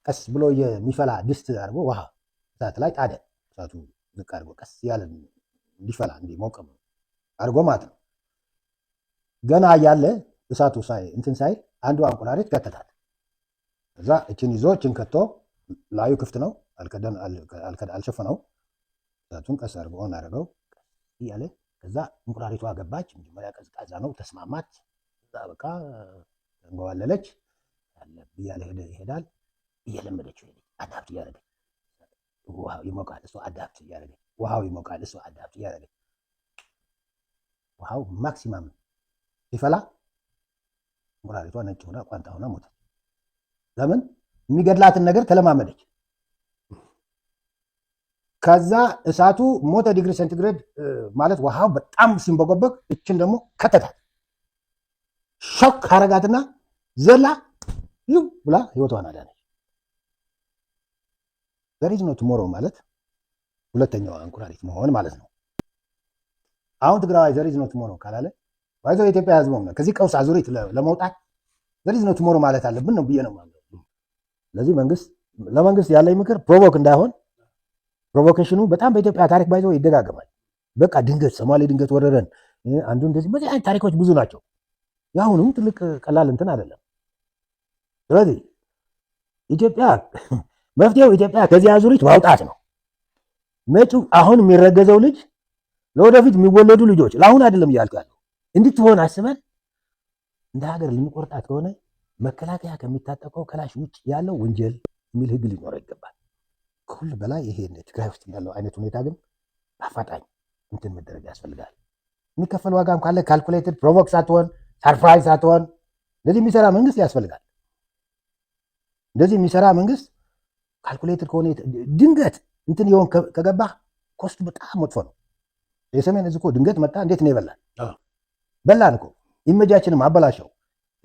ቀስ ብሎ የሚፈላ ድስት አድርጎ ውሃ እሳት ላይ ጣደ። እሳቱ ዝቅ አድርጎ ቀስ ያለ እንዲፈላ እንዲሞቅ አድርጎ ማለት ነው። ገና ያለ እሳቱ እንትን ሳይል አንዱ እንቁራሪት ከተታት። ከዛ እችን ይዞ እችን ከቶ ላዩ ክፍት ነው፣ አልሸፈነው። እሳቱን ቀስ አድርጎ ሆን አድርገው እያለ ከዛ እንቁራሪቷ ገባች። መጀመሪያ ቀዝቃዛ ነው፣ ተስማማት። ከዛ በቃ እንገዋለለች። እያለ ይሄዳል። እየለመደች አዳፕት እያደረገች ውሃው ይሞቃል፣ እሱ አዳፕት እያደረገች ውሃው ይሞቃል፣ እሱ አዳፕት እያደረገች ውሃው ማክሲማም ሲፈላ እንቁራሪቷ ነጭ ሆና ቋንጣ ሆና ሞተች። ለምን? የሚገድላትን ነገር ተለማመደች። ከዛ እሳቱ ሞተ ዲግሪ ሴንቲግሬድ ማለት ውሃው በጣም ሲንበጎበግ እችን ደግሞ ከተታት። ሾክ አረጋትና ዘላ ይው ብላ ህይወቷን አዳነች። ዘሪዝ ነው ቱሞሮ ማለት ሁለተኛዋ እንቁራሪት መሆን ማለት ነው። አሁን ትግራዋይ ዘሪዝ ነው ቱሞሮ ካላለ ባይዘው የኢትዮጵያ ህዝብ ነው ከዚህ ቀውስ አዙሪት ለመውጣት ዘሪዝ ነው ቱሞሮ ማለት አለብን ነው ብዬ ነው ማለት። ስለዚህ ለመንግስት ያለኝ ምክር ፕሮቮክ እንዳይሆን፣ ፕሮቮኬሽኑ በጣም በኢትዮጵያ ታሪክ ባይዘው ይደጋገማል። በቃ ድንገት ሶማሌ ድንገት ወረረን አንዱ እንደዚህ በዚህ አይነት ታሪኮች ብዙ ናቸው። ያሁኑም ትልቅ ቀላል እንትን አይደለም። ስለዚህ መፍትሄው ኢትዮጵያ ከዚህ አዙሪት ማውጣት ነው። መጪው አሁን የሚረገዘው ልጅ ለወደፊት የሚወለዱ ልጆች ለአሁን አይደለም እያልኩ ያለው እንድትሆን አስበን እንደ ሀገር ልንቆርጣት ከሆነ መከላከያ ከሚታጠቀው ከላሽ ውጭ ያለው ወንጀል የሚል ህግ ሊኖረው ይገባል። ከሁሉ በላይ ይሄ ትግራይ ውስጥ ያለው አይነት ሁኔታ ግን አፋጣኝ እንትን መደረግ ያስፈልጋል። የሚከፈል ዋጋም ካለ ካልኩሌትድ ፕሮቮክ ሳትሆን ሰርፕራይዝ ሳትሆን እንደዚህ የሚሰራ መንግስት ያስፈልጋል። እንደዚህ የሚሰራ መንግስት ካልኩሌትድ ከሆነ ድንገት እንትን ይሆን ከገባ ኮስቱ በጣም መጥፎ ነው። የሰሜን ዕዝ እኮ ድንገት መጣ፣ እንዴት ነው ይበላል? በላን እኮ ኢሜጃችንም አበላሸው፣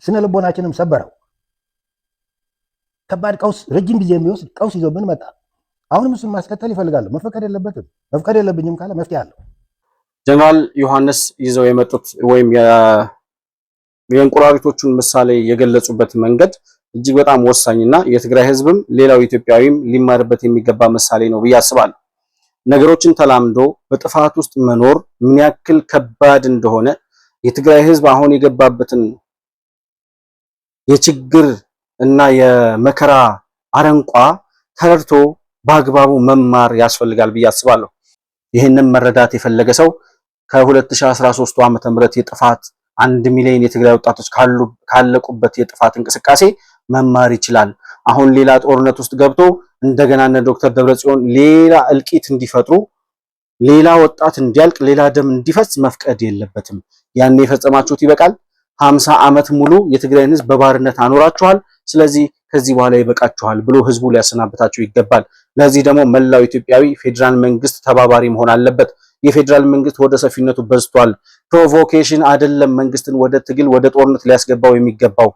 ስነ ልቦናችንም ሰበረው። ከባድ ቀውስ፣ ረጅም ጊዜ የሚወስድ ቀውስ ይዞብን መጣ። አሁንም እሱን ማስቀጠል ይፈልጋሉ። መፈቀድ የለበትም። መፍቀድ የለብኝም ካለ መፍትሄ አለው። ጀነራል ዮሐንስ ይዘው የመጡት ወይም የእንቁራሪቶቹን ምሳሌ የገለጹበት መንገድ እጅግ በጣም ወሳኝና የትግራይ ህዝብም ሌላው ኢትዮጵያዊም ሊማርበት የሚገባ ምሳሌ ነው ብዬ አስባለሁ። ነገሮችን ተላምዶ በጥፋት ውስጥ መኖር ምን ያክል ከባድ እንደሆነ የትግራይ ህዝብ አሁን የገባበትን የችግር እና የመከራ አረንቋ ተረድቶ በአግባቡ መማር ያስፈልጋል ብዬ አስባለሁ። ይህንን መረዳት የፈለገ ሰው ከ2013 ዓመተ ምህረት የጥፋት 1 ሚሊዮን የትግራይ ወጣቶች ካለቁበት የጥፋት እንቅስቃሴ መማር ይችላል። አሁን ሌላ ጦርነት ውስጥ ገብቶ እንደገና እነ ዶክተር ደብረጽዮን ሌላ እልቂት እንዲፈጥሩ፣ ሌላ ወጣት እንዲያልቅ፣ ሌላ ደም እንዲፈስ መፍቀድ የለበትም። ያን የፈጸማችሁት ይበቃል። 50 ዓመት ሙሉ የትግራይን ህዝብ በባርነት አኖራችኋል። ስለዚህ ከዚህ በኋላ ይበቃችኋል ብሎ ህዝቡ ሊያሰናብታችሁ ይገባል። ለዚህ ደግሞ መላው ኢትዮጵያዊ ፌዴራል መንግስት ተባባሪ መሆን አለበት። የፌዴራል መንግስት ወደ ሰፊነቱ በዝቷል። ፕሮቮኬሽን አይደለም መንግስትን ወደ ትግል ወደ ጦርነት ሊያስገባው የሚገባው።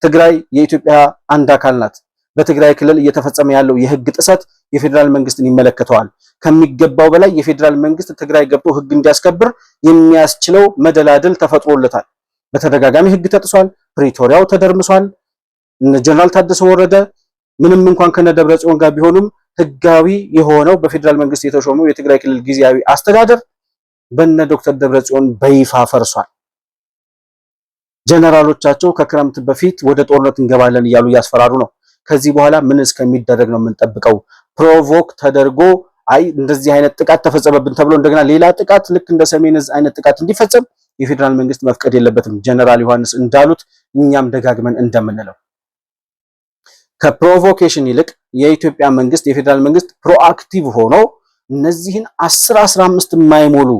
ትግራይ የኢትዮጵያ አንድ አካል ናት። በትግራይ ክልል እየተፈጸመ ያለው የህግ ጥሰት የፌዴራል መንግስትን ይመለከተዋል። ከሚገባው በላይ የፌዴራል መንግስት ትግራይ ገብቶ ህግ እንዲያስከብር የሚያስችለው መደላደል ተፈጥሮለታል። በተደጋጋሚ ህግ ተጥሷል። ፕሪቶሪያው ተደርምሷል። ጀነራል ታደሰ ወረደ ምንም እንኳን ከነደብረ ጽዮን ጋር ቢሆኑም ህጋዊ የሆነው በፌዴራል መንግስት የተሾመው የትግራይ ክልል ጊዜያዊ አስተዳደር በነ ዶክተር ደብረጽዮን በይፋ ፈርሷል። ጀነራሎቻቸው ከክረምት በፊት ወደ ጦርነት እንገባለን እያሉ እያስፈራሩ ነው። ከዚህ በኋላ ምን እስከሚደረግ ነው የምንጠብቀው? ፕሮቮክ ተደርጎ አይ እንደዚህ አይነት ጥቃት ተፈጸመብን ተብሎ እንደገና ሌላ ጥቃት ልክ እንደ ሰሜን ዕዝ አይነት ጥቃት እንዲፈጸም የፌዴራል መንግስት መፍቀድ የለበትም። ጀነራል ዮሐንስ እንዳሉት እኛም ደጋግመን እንደምንለው ከፕሮቮኬሽን ይልቅ የኢትዮጵያ መንግስት የፌዴራል መንግስት ፕሮአክቲቭ ሆኖ እነዚህን 10-15 የማይሞሉ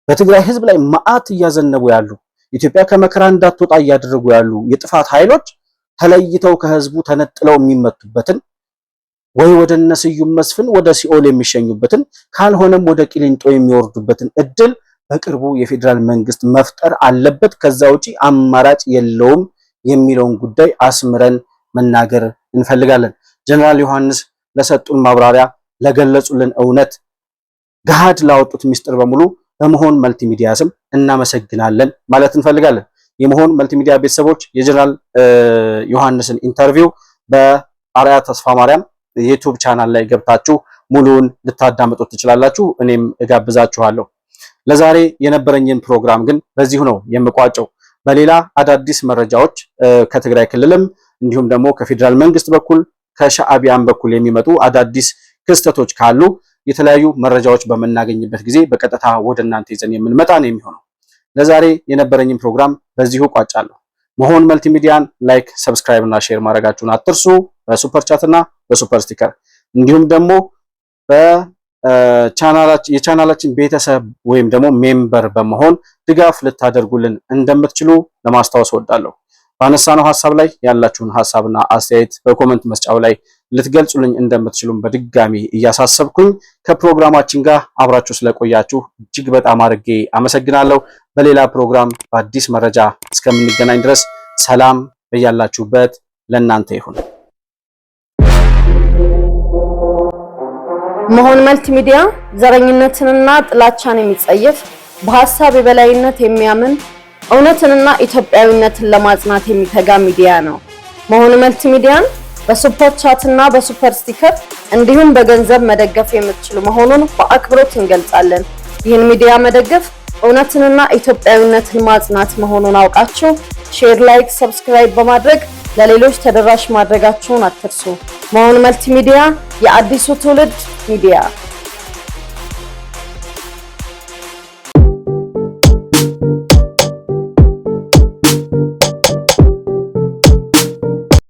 በትግራይ ህዝብ ላይ መዓት እያዘነቡ ያሉ ኢትዮጵያ ከመከራ እንዳትወጣ እያደረጉ ያሉ የጥፋት ኃይሎች ተለይተው ከህዝቡ ተነጥለው የሚመቱበትን ወይ ወደ እነስዩም መስፍን ወደ ሲኦል የሚሸኙበትን ካልሆነም ወደ ቂሊንጦ የሚወርዱበትን እድል በቅርቡ የፌዴራል መንግስት መፍጠር አለበት። ከዛ ውጪ አማራጭ የለውም የሚለውን ጉዳይ አስምረን መናገር እንፈልጋለን። ጀነራል ዮሐንስ ለሰጡን ማብራሪያ፣ ለገለጹልን እውነት፣ ገሃድ ላወጡት ሚስጥር በሙሉ በመሆን መልቲሚዲያ ስም እናመሰግናለን ማለት እንፈልጋለን። የመሆን መልቲሚዲያ ቤተሰቦች የጀነራል ዮሐንስን ኢንተርቪው በአርአያ ተስፋ ማርያም የዩቲዩብ ቻናል ላይ ገብታችሁ ሙሉውን ልታዳምጡት ትችላላችሁ። እኔም እጋብዛችኋለሁ። ለዛሬ የነበረኝን ፕሮግራም ግን በዚሁ ነው የምቋጨው። በሌላ አዳዲስ መረጃዎች ከትግራይ ክልልም እንዲሁም ደግሞ ከፌዴራል መንግስት በኩል ከሻዕቢያን በኩል የሚመጡ አዳዲስ ክስተቶች ካሉ የተለያዩ መረጃዎች በመናገኝበት ጊዜ በቀጥታ ወደ እናንተ ይዘን የምንመጣ ነው የሚሆነው። ለዛሬ የነበረኝን ፕሮግራም በዚሁ ቋጫለሁ። መሆን መልቲሚዲያን ላይክ፣ ሰብስክራይብ እና ሼር ማድረጋችሁን አትርሱ። በሱፐር ቻት እና በሱፐር ስቲከር እንዲሁም ደግሞ የቻናላችን ቤተሰብ ወይም ደግሞ ሜምበር በመሆን ድጋፍ ልታደርጉልን እንደምትችሉ ለማስታወስ እወዳለሁ። ባነሳነው ሐሳብ ላይ ያላችሁን ሐሳብና አስተያየት በኮሜንት መስጫው ላይ ልትገልጹልኝ እንደምትችሉም በድጋሚ እያሳሰብኩኝ ከፕሮግራማችን ጋር አብራችሁ ስለቆያችሁ እጅግ በጣም አድርጌ አመሰግናለሁ። በሌላ ፕሮግራም በአዲስ መረጃ እስከምንገናኝ ድረስ ሰላም በያላችሁበት ለእናንተ ይሁን። መሆን መልቲሚዲያ ዘረኝነትንና ጥላቻን የሚጸየፍ በሐሳብ የበላይነት የሚያምን እውነትንና ኢትዮጵያዊነትን ለማጽናት የሚተጋ ሚዲያ ነው። መሆን መልቲሚዲያን በሱፐር ቻት እና በሱፐር ስቲከር እንዲሁም በገንዘብ መደገፍ የምትችሉ መሆኑን በአክብሮት እንገልጻለን። ይህን ሚዲያ መደገፍ እውነትንና ኢትዮጵያዊነትን ማጽናት መሆኑን አውቃችሁ ሼር፣ ላይክ፣ ሰብስክራይብ በማድረግ ለሌሎች ተደራሽ ማድረጋችሁን አትርሱ። መሆን መልቲሚዲያ የአዲሱ ትውልድ ሚዲያ